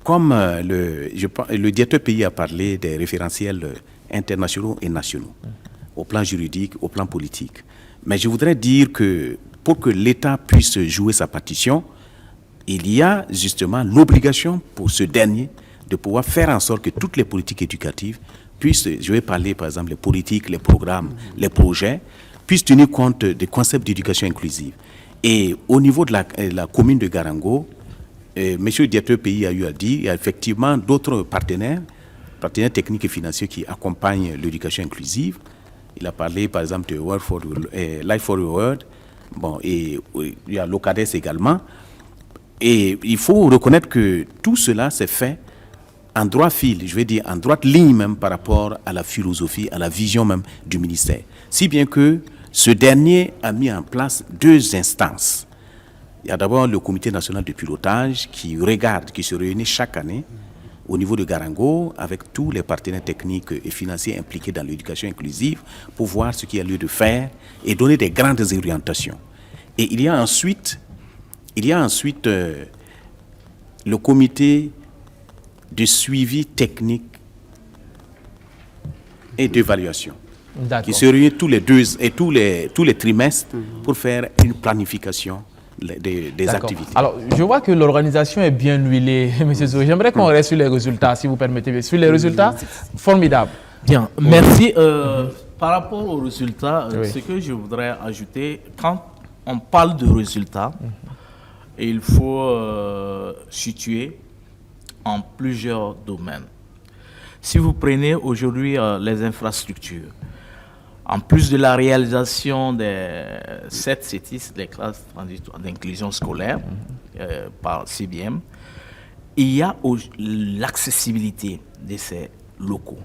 Comme le directeur pays a parlé des référentiels internationaux et nationaux, au plan juridique, au plan politique. Mais je voudrais dire que pour que l'État puisse jouer sa partition, il y a justement l'obligation pour ce dernier de pouvoir faire en sorte que toutes les politiques éducatives puissent, je vais parler par exemple les politiques, les programmes, les projets, puissent tenir compte des concepts d'éducation inclusive. Et au niveau de la commune de Garango, Monsieur le directeur pays a eu à dire, il y a effectivement d'autres partenaires techniques et financiers qui accompagnent l'éducation inclusive. Il a parlé par exemple de Life for the World, bon, et il y a l'OCADES également. Et il faut reconnaître que tout cela s'est fait en droit fil, je vais dire en droite ligne même par rapport à la philosophie, à la vision même du ministère. Si bien que ce dernier a mis en place 2 instances. Il y a d'abord le comité national de pilotage qui se réunit chaque année au niveau de Garango avec tous les partenaires techniques et financiers impliqués dans l'éducation inclusive pour voir ce qu'il y a lieu de faire et donner des grandes orientations. Et il y a ensuite le comité de suivi technique et d'évaluation qui se réunit tous les tous les trimestres pour faire une planification des activités. Alors, je vois que l'organisation est bien huilée, M. Zo. J'aimerais qu'on reste sur les résultats, si vous permettez. Sur les résultats, formidables. Bien, merci. Par rapport aux résultats, ce que je voudrais ajouter, quand on parle de résultats, il faut situer en plusieurs domaines. Si vous prenez aujourd'hui les infrastructures, en plus de la réalisation des 7 CETIS, les classes d'inclusion scolaire par CIBM, il y a l'accessibilité de ces locaux.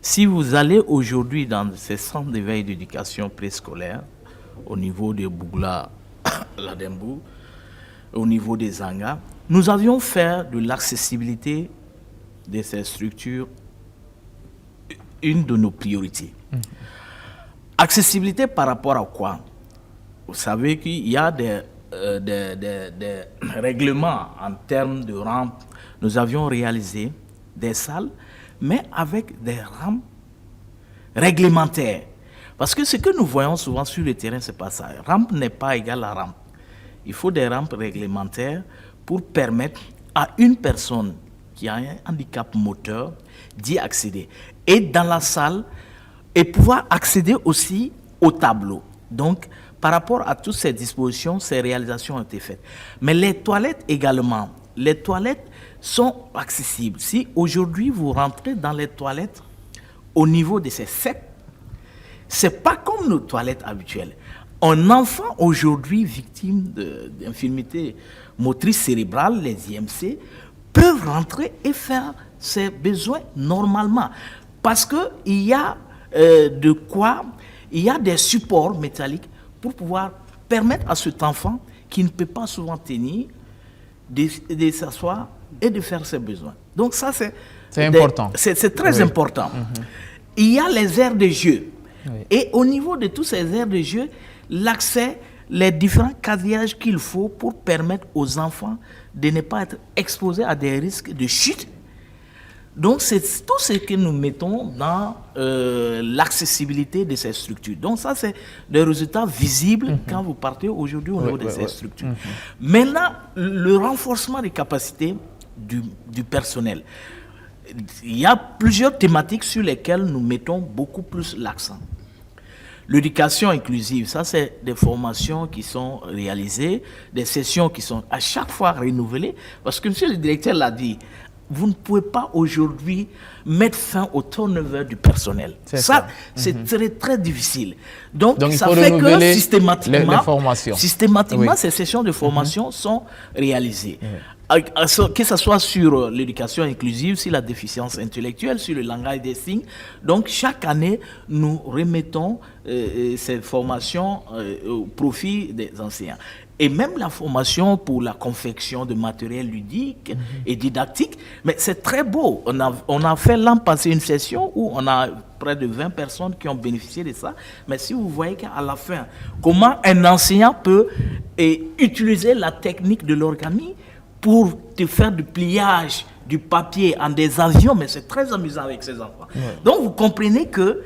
Si vous allez aujourd'hui dans ces centres d'éveil d'éducation préscolaire, au niveau de Bougla, Ladembou, au niveau des Zanga, nous avions fait de l'accessibilité de ces structures une de nos priorités. Accessibilité par rapport à quoi? Vous savez qu'il y a des règlements en termes de rampes. Nous avions réalisé des salles, mais avec des rampes réglementaires. Parce que ce que nous voyons souvent sur le terrain, c'est pas ça. Rampe n'est pas égale à rampe. Il faut des rampes réglementaires pour permettre à une personne qui a un handicap moteur d'y accéder. Et dans la salle, et pouvoir accéder aussi au tableau. Donc, par rapport à toutes ces dispositions, ces réalisations ont été faites. Mais les toilettes également, les toilettes sont accessibles. Si aujourd'hui vous rentrez dans les toilettes au niveau de ces 7, c'est pas comme nos toilettes habituelles. Un enfant aujourd'hui victime d'infirmité motrice cérébrale, les IMC, peuvent rentrer et faire ses besoins normalement. Parce qu'il y a il y a des supports métalliques pour pouvoir permettre à cet enfant qui ne peut pas souvent tenir de s'asseoir et de faire ses besoins. Donc ça, c'est important. C'est très important. Il y a les aires de jeu. Et au niveau de tous ces aires de jeu, l'accès, les différents casillages qu'il faut pour permettre aux enfants de ne pas être exposés à des risques de chute. Donc, c'est tout ce que nous mettons dans l'accessibilité de ces structures. Donc, ça, c'est des résultats visibles quand vous partez aujourd'hui au niveau de ces structures. Maintenant, le renforcement des capacités du personnel. Il y a plusieurs thématiques sur lesquelles nous mettons beaucoup plus l'accent. L'éducation inclusive, ça c'est des formations qui sont réalisées, des sessions qui sont à chaque fois renouvelées, parce que monsieur le directeur l'a dit, vous ne pouvez pas aujourd'hui mettre fin au turnover du personnel. Ça, c'est très, très difficile. Donc ça fait que systématiquement ces sessions de formation sont réalisées. Que ce soit sur l'éducation inclusive, sur la déficience intellectuelle, sur le langage des signes. Donc, chaque année, nous remettons ces formations au profit des enseignants. Et même la formation pour la confection de matériel ludique et didactique, mais c'est très beau. On a fait l'an passé une session où on a près de 20 personnes qui ont bénéficié de ça. Mais si vous voyez qu'à la fin, comment un enseignant peut utiliser la technique de l'origami pour te faire du pliage du papier en des avions, mais c'est très amusant avec ces enfants. Donc vous comprenez que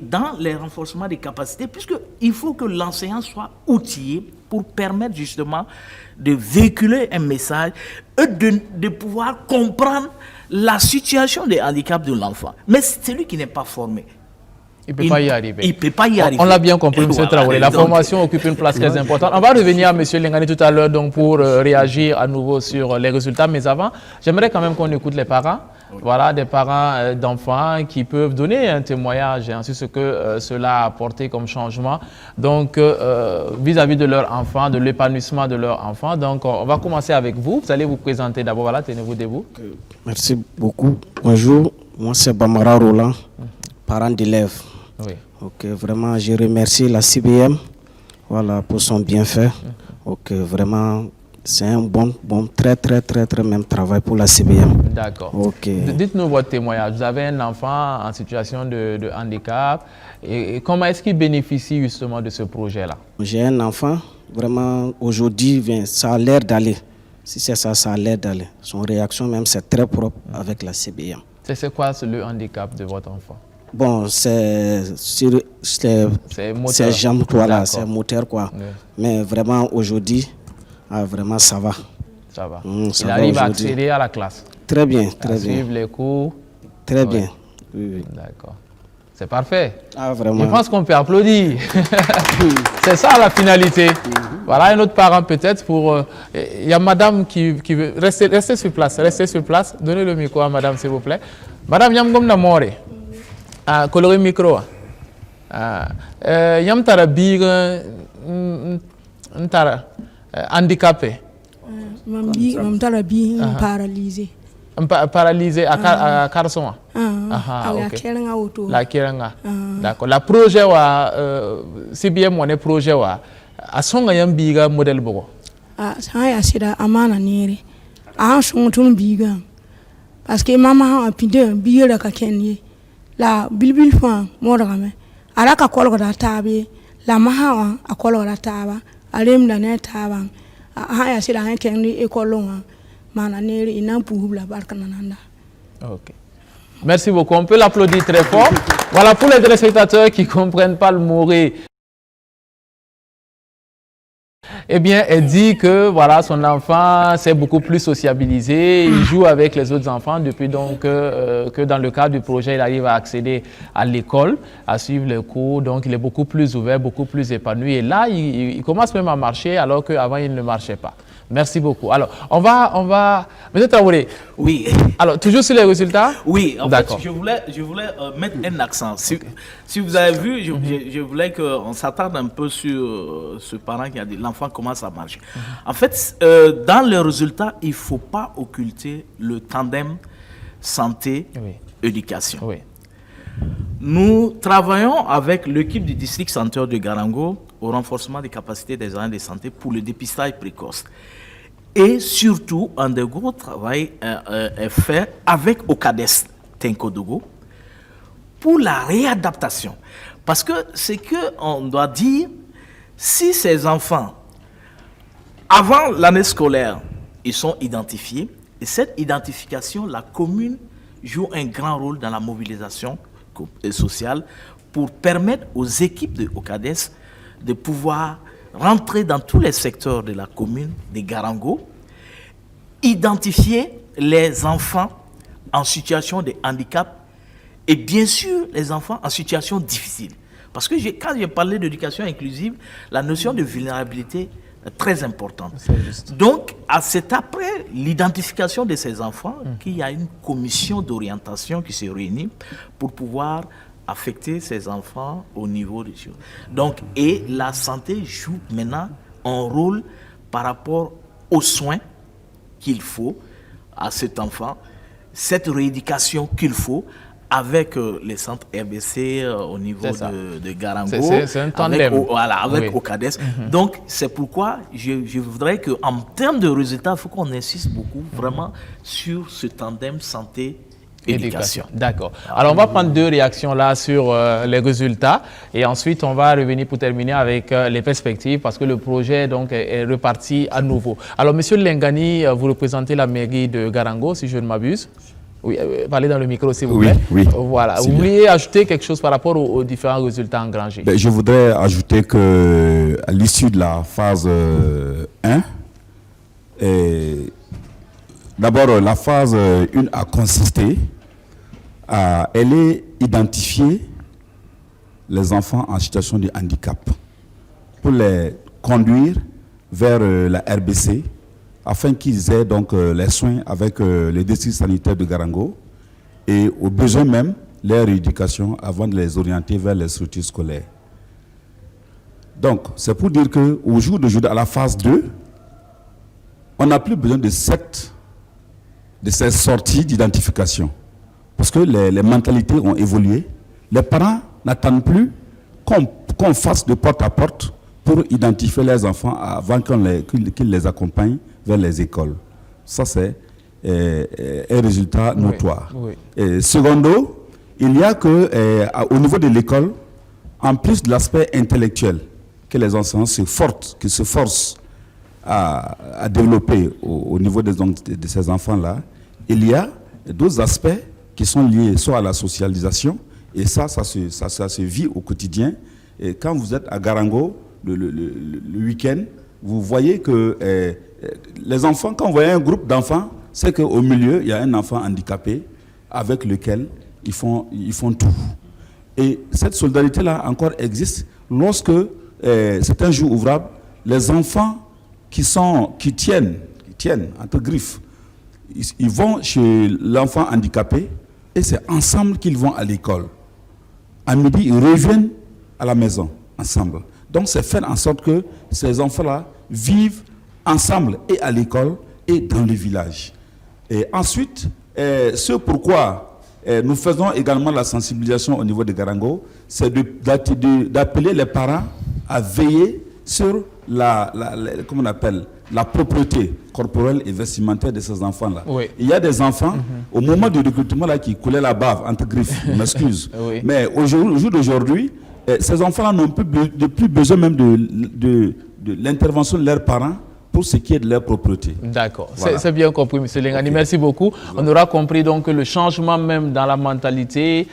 dans les renforcements des capacités, puisqu'il faut que l'enseignant soit outillé pour permettre justement de véhiculer un message et de pouvoir comprendre la situation des handicaps de l'enfant. Mais celui qui n'est pas formé, il ne peut pas y arriver. Il peut pas y arriver. On l'a bien compris, M. Traoré. La formation occupe une place très importante. On va revenir à M. Lengani tout à l'heure pour réagir à nouveau sur les résultats. Mais avant, j'aimerais quand même qu'on écoute les parents. Voilà, des parents d'enfants qui peuvent donner un témoignage sur ce que cela a apporté comme changement. Donc, vis-à-vis de leur enfant, de l'épanouissement de leur enfant. Donc, on va commencer avec vous. Vous allez vous présenter d'abord. Voilà, tenez-vous debout. Merci beaucoup. Bonjour, moi c'est Bamara Roland, parent d'élèves. Oui. Ok, vraiment, je remercie la CBM, voilà, pour son bienfait. Ok, vraiment, c'est un bon, très même travail pour la CBM. D'accord. Ok. Dites-nous votre témoignage. Vous avez un enfant en situation de handicap. Et comment est-ce qu'il bénéficie justement de ce projet-là? J'ai un enfant, vraiment, aujourd'hui, ça a l'air d'aller. Si c'est ça, ça a l'air d'aller. Son réaction même, c'est très propre avec la CBM. C'est quoi le handicap de votre enfant? Bon, c'est jambes, voilà, c'est moteur, quoi. Oui. Mais vraiment, aujourd'hui, vraiment, ça va. Ça va. Il arrive à accéder à la classe? Très bien, très bien. Suivre les cours? Très bien. Oui. D'accord. C'est parfait. Ah, vraiment. Je pense qu'on peut applaudir. C'est ça la finalité. Voilà un autre parent peut-être pour... Il y a madame qui veut... Restez sur place, Donnez le micro à madame, s'il vous plaît. Madame Yamgom Namore. Coloré micro. Yam tara biga ntara handicapé. Mam tara biga paralysé. Paralysé à Carson. Ok. La Kirenga. D'accord. La projet wa CBM wane projet wa asonga yam biga modèle bogo. Ça sida amana nere. Son tun biga. Parce que maman a pide biga ka kenye. La bilbil fan morame ala ka kolgo da tabe la mahawa a kolgo da taba alem da ne taba ya sila han kenni e kolonga mana neri ina puhubla barkananda. OK. Merci beaucoup. On peut l'applaudir très fort. Voilà pour les téléspectateurs qui ne comprennent pas le Moré. Eh bien, elle dit que voilà, son enfant s'est beaucoup plus sociabilisé, il joue avec les autres enfants depuis donc que dans le cadre du projet, il arrive à accéder à l'école, à suivre les cours, donc il est beaucoup plus ouvert, beaucoup plus épanoui. Et là, il commence même à marcher alors qu'avant, il ne marchait pas. Merci beaucoup. Alors, on va... Monsieur Traoré. Oui. Alors, toujours sur les résultats? Oui, en fait, je voulais mettre un accent. Si vous avez vu, je voulais qu'on s'attarde un peu sur ce parent qui a dit l'enfant commence à marcher. En fait, dans les résultats, il ne faut pas occulter le tandem santé-éducation. Oui. Nous travaillons avec l'équipe du district sanitaire de Garango au renforcement des capacités des agents de santé pour le dépistage précoce. Et surtout, un de gros travail est fait avec OCADES Tenkodogo pour la réadaptation. Parce que ce qu'on doit dire, si ces enfants, avant l'année scolaire, ils sont identifiés, et cette identification, la commune joue un grand rôle dans la mobilisation sociale pour permettre aux équipes de OCADES de pouvoir rentrer dans tous les secteurs de la commune de Garango, identifier les enfants en situation de handicap et bien sûr les enfants en situation difficile. Parce que quand j'ai parlé d'éducation inclusive, la notion de vulnérabilité est très importante. Donc, c'est après l'identification de ces enfants qu'il y a une commission d'orientation qui se réunit pour pouvoir affecter ces enfants au niveau des choses. Donc, et la santé joue maintenant un rôle par rapport aux soins qu'il faut à cet enfant, cette rééducation qu'il faut avec les centres RBC au niveau de Garango, c'est un tandem. avec OCADES. Donc, c'est pourquoi je voudrais qu'en termes de résultats, il faut qu'on insiste beaucoup vraiment sur ce tandem santé-éducation. D'accord. Alors, on va prendre 2 réactions là sur les résultats et ensuite, on va revenir pour terminer avec les perspectives parce que le projet donc, est reparti à nouveau. Alors, Monsieur Lengani, vous représentez la mairie de Garango, si je ne m'abuse. Oui, parlez dans le micro, s'il vous plaît. Oui. Voilà. Vous vouliez ajouter quelque chose par rapport aux différents résultats engrangés? Je voudrais ajouter qu'à l'issue de la phase 1, d'abord, la phase 1 a consisté à identifier les enfants en situation de handicap pour les conduire vers la RBC afin qu'ils aient donc les soins avec les districts sanitaires de Garango et au besoin même leur éducation avant de les orienter vers les structures scolaires. Donc, c'est pour dire qu'au jour d'aujourd'hui, à la phase 2, on n'a plus besoin de ces sorties d'identification parce que les mentalités ont évolué. Les parents n'attendent plus qu'on fasse de porte à porte pour identifier les enfants avant qu'ils les accompagnent vers les écoles. Ça, c'est un résultat notoire. Et secondo, il y a qu'au niveau de l'école, en plus de l'aspect intellectuel que les enseignants se forcent à développer au niveau de ces enfants-là, il y a d'autres aspects qui sont liés soit à la socialisation, et ça se vit au quotidien. Et quand vous êtes à Garango, le week-end, vous voyez que les enfants, quand vous voyez un groupe d'enfants, c'est qu'au milieu, il y a un enfant handicapé avec lequel ils font tout. Et cette solidarité-là encore existe lorsque c'est un jour ouvrable, les enfants qui tiennent, entre griffes, ils vont chez l'enfant handicapé et c'est ensemble qu'ils vont à l'école. À midi, ils reviennent à la maison, ensemble. Donc, c'est faire en sorte que ces enfants-là vivent ensemble et à l'école et dans le village. Et ensuite, ce pourquoi nous faisons également la sensibilisation au niveau de Garango, c'est d'appeler les parents à veiller sur la propreté corporelle et vestimentaire de ces enfants-là. Oui. Il y a des enfants, au moment du recrutement, là, qui coulaient la bave, entre griffes, je m'excuse. Oui. Mais au jour d'aujourd'hui, ces enfants-là n'ont plus besoin même de l'intervention de leurs parents pour ce qui est de leur propreté. D'accord, voilà. C'est bien compris, M. Lengani. Okay. Merci beaucoup. On aura compris donc que le changement même dans la mentalité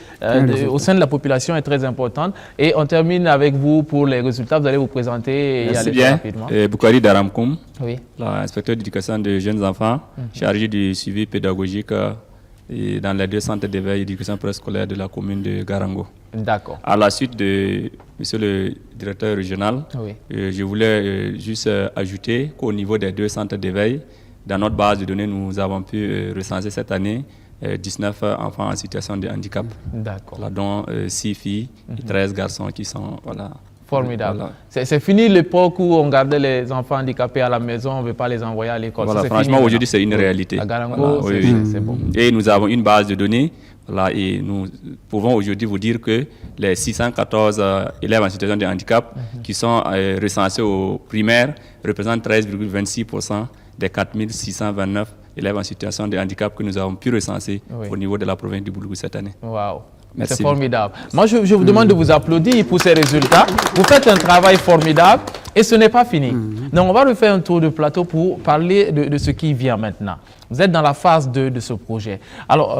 au sein de la population est très important. Et on termine avec vous pour les résultats. Vous allez vous présenter et aller bien. Rapidement. Boukari Daramkoum, oui. L'inspecteur d'éducation des jeunes enfants, chargé du suivi pédagogique dans les 2 centres d'éveil et d'éducation préscolaire de la commune de Garango. D'accord. À la suite de monsieur le directeur régional, oui. Je voulais juste ajouter qu'au niveau des 2 centres d'éveil, dans notre base de données, nous avons pu recenser cette année 19 enfants en situation de handicap. D'accord. Là, dont 6 filles et 13 garçons qui sont... Voilà. Formidable. Voilà. C'est fini l'époque où on gardait les enfants handicapés à la maison, on ne veut pas les envoyer à l'école. Voilà, franchement, aujourd'hui, c'est une réalité. À Garango, voilà, c'est bon. Et nous avons une base de données. Voilà, et nous pouvons aujourd'hui vous dire que les 614 élèves en situation de handicap qui sont recensés au primaire représentent 13,26% des 4629 élèves en situation de handicap que nous avons pu recenser au niveau de la province du Boulgour cette année. Waouh! Merci. C'est formidable. Moi, je vous demande de vous applaudir pour ces résultats. Vous faites un travail formidable et ce n'est pas fini. Donc, on va refaire un tour de plateau pour parler de ce qui vient maintenant. Vous êtes dans la phase 2 de ce projet. Alors,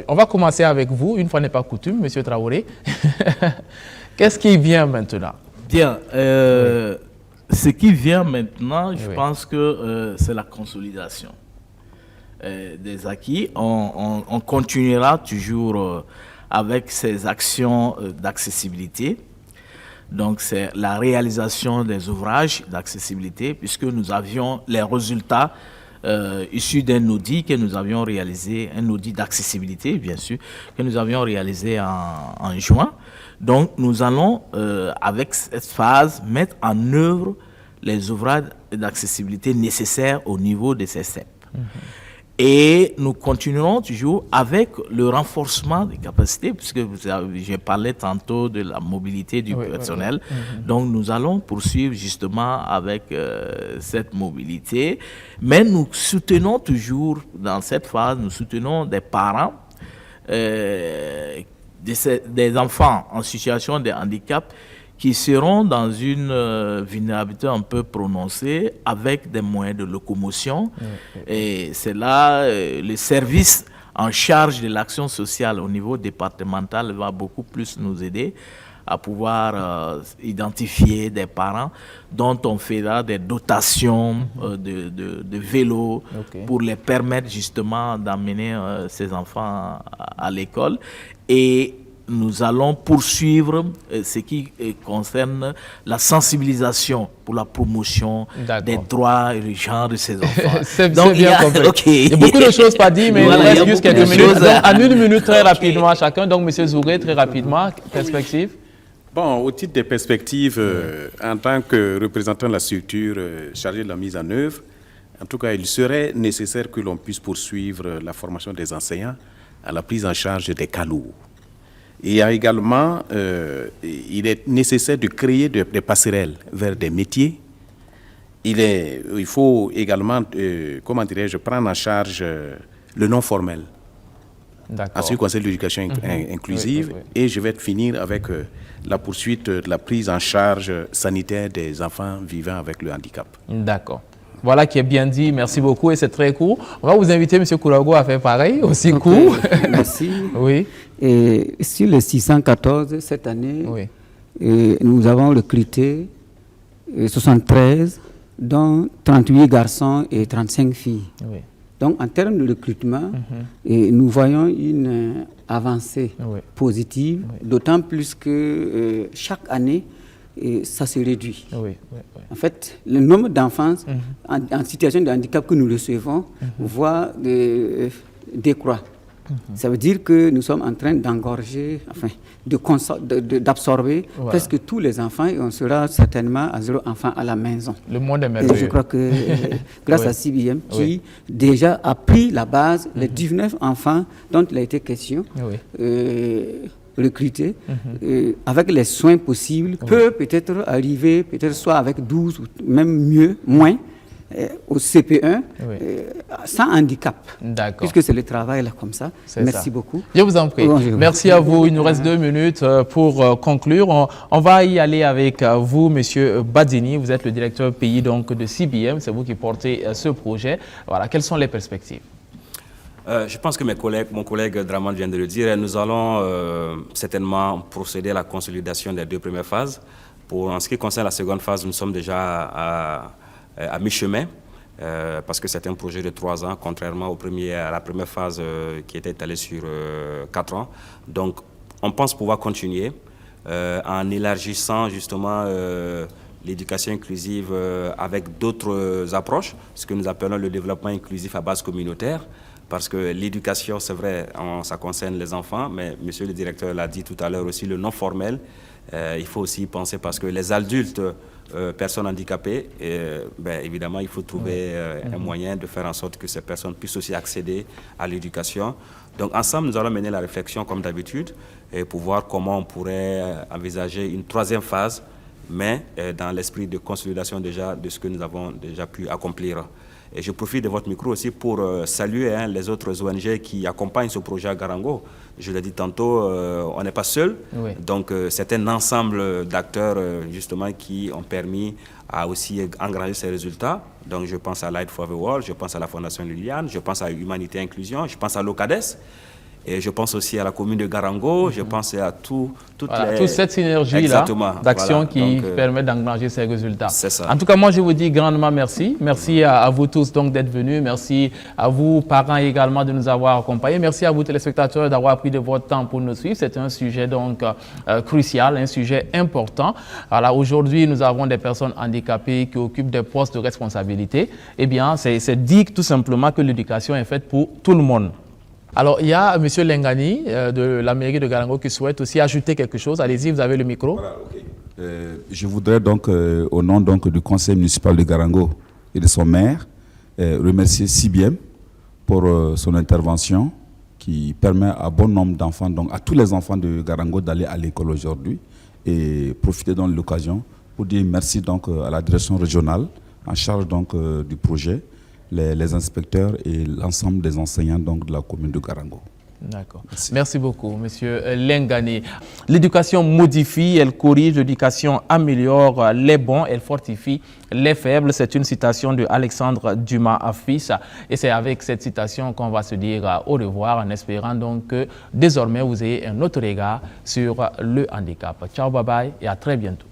on va commencer avec vous, une fois n'est pas coutume, M. Traoré. Qu'est-ce qui vient maintenant? Bien. Ce qui vient maintenant, je pense que c'est la consolidation des acquis. On continuera toujours avec ces actions d'accessibilité. Donc, c'est la réalisation des ouvrages d'accessibilité, puisque nous avions les résultats issus d'un audit que nous avions réalisé, un audit d'accessibilité, bien sûr, que nous avions réalisé en juin. Donc, nous allons, avec cette phase, mettre en œuvre les ouvrages d'accessibilité nécessaires au niveau de ces CEP. Et nous continuerons toujours avec le renforcement des capacités, puisque j'ai parlé tantôt de la mobilité du personnel. Donc nous allons poursuivre justement avec cette mobilité. Mais nous soutenons toujours, dans cette phase, nous soutenons des parents, des enfants en situation de handicap qui seront dans une vulnérabilité un peu prononcée avec des moyens de locomotion. Et c'est là le service en charge de l'action sociale au niveau départemental va beaucoup plus nous aider à pouvoir identifier des parents dont on fera des dotations de vélos pour les permettre justement d'amener ces enfants à l'école. Et nous allons poursuivre ce qui concerne la sensibilisation pour la promotion des droits et du genre de ces enfants. C'est bien compris. Il y a beaucoup de choses pas dites, mais il reste juste quelques minutes. Donc, en une minute, très rapidement chacun. Donc, M. Zouré, très rapidement, perspective. Bon, au titre des perspectives, en tant que représentant de la structure chargée de la mise en œuvre, en tout cas, il serait nécessaire que l'on puisse poursuivre la formation des enseignants à la prise en charge des cas lourds. Et également, il est nécessaire de créer des passerelles vers des métiers. Il faut également, comment dirais-je, prendre en charge le non formel. En ce qui concerne l'éducation inclusive. Et je vais finir avec la poursuite de la prise en charge sanitaire des enfants vivant avec le handicap. D'accord. Voilà qui est bien dit. Merci beaucoup et c'est très court. On va vous inviter, M. Kourago, à faire pareil, aussi court. Merci. Oui. Et sur les 614, cette année, nous avons recruté 73, dont 38 garçons et 35 filles. Oui. Donc, en termes de recrutement, nous voyons une avancée positive, d'autant plus que chaque année, ça se réduit. En fait, le nombre d'enfants en situation de handicap que nous recevons voit décroître. Ça veut dire que nous sommes en train d'engorger, enfin, d'absorber presque tous les enfants et on sera certainement à 0 enfant à la maison. Le monde est merveilleux. Et je crois que grâce à CBM qui déjà a pris la base, les 19 enfants dont il a été question, recrutés, avec les soins possibles, peut peut-être arriver, peut-être soit avec 12 ou même mieux, moins, au CP1, sans handicap. Puisque c'est le travail là comme ça. Merci beaucoup. Je vous en prie. Merci à vous. Il nous reste 2 minutes pour conclure. On va y aller avec vous, Monsieur Badini. Vous êtes le directeur pays donc, de CBM. C'est vous qui portez ce projet. Voilà. Quelles sont les perspectives? Je pense que mon collègue Draman vient de le dire. Nous allons certainement procéder à la consolidation des 2 premières phases. En ce qui concerne la seconde phase, nous sommes déjà à mi-chemin, parce que c'est un projet de 3 ans, contrairement à la première phase qui était étalée sur 4 ans. Donc, on pense pouvoir continuer en élargissant justement l'éducation inclusive avec d'autres approches, ce que nous appelons le développement inclusif à base communautaire, parce que l'éducation, c'est vrai, ça concerne les enfants, mais monsieur le directeur l'a dit tout à l'heure aussi, le non formel, il faut aussi y penser parce que les adultes, personnes handicapées, évidemment, il faut trouver un moyen de faire en sorte que ces personnes puissent aussi accéder à l'éducation. Donc, ensemble, nous allons mener la réflexion comme d'habitude pour voir comment on pourrait envisager une 3e phase, mais dans l'esprit de consolidation déjà de ce que nous avons déjà pu accomplir. Et je profite de votre micro aussi pour saluer les autres ONG qui accompagnent ce projet à Garango. Je l'ai dit tantôt, on n'est pas seul. Donc, c'est un ensemble d'acteurs, justement, qui ont permis à aussi engranger ces résultats. Donc, je pense à Light for the World, je pense à la Fondation Liliane, je pense à Humanité Inclusion, je pense à l'OCADES. Et je pense aussi à la commune de Garango, je pense à toute cette synergie-là d'action qui permet d'engranger ces résultats. C'est ça. En tout cas, moi, je vous dis grandement merci. Merci à vous tous donc d'être venus. Merci à vous, parents également, de nous avoir accompagnés. Merci à vous, téléspectateurs, d'avoir pris de votre temps pour nous suivre. C'est un sujet donc crucial, un sujet important. Voilà, aujourd'hui, nous avons des personnes handicapées qui occupent des postes de responsabilité. Eh bien, c'est dit tout simplement que l'éducation est faite pour tout le monde. Alors, il y a M. Lengani de la mairie de Garango qui souhaite aussi ajouter quelque chose. Allez-y, vous avez le micro. Voilà, okay. Je voudrais donc, au nom donc, du conseil municipal de Garango et de son maire, remercier CIBM pour son intervention qui permet à bon nombre d'enfants, donc à tous les enfants de Garango d'aller à l'école aujourd'hui et profiter donc de l'occasion pour dire merci donc, à la direction régionale en charge donc, du projet, les inspecteurs et l'ensemble des enseignants donc, de la commune de Garango. D'accord. Merci beaucoup, Monsieur Lengani. L'éducation modifie, elle corrige, l'éducation améliore les bons, elle fortifie les faibles. C'est une citation de Alexandre Dumas fils. Et c'est avec cette citation qu'on va se dire au revoir en espérant donc que désormais vous ayez un autre regard sur le handicap. Ciao, bye bye et à très bientôt.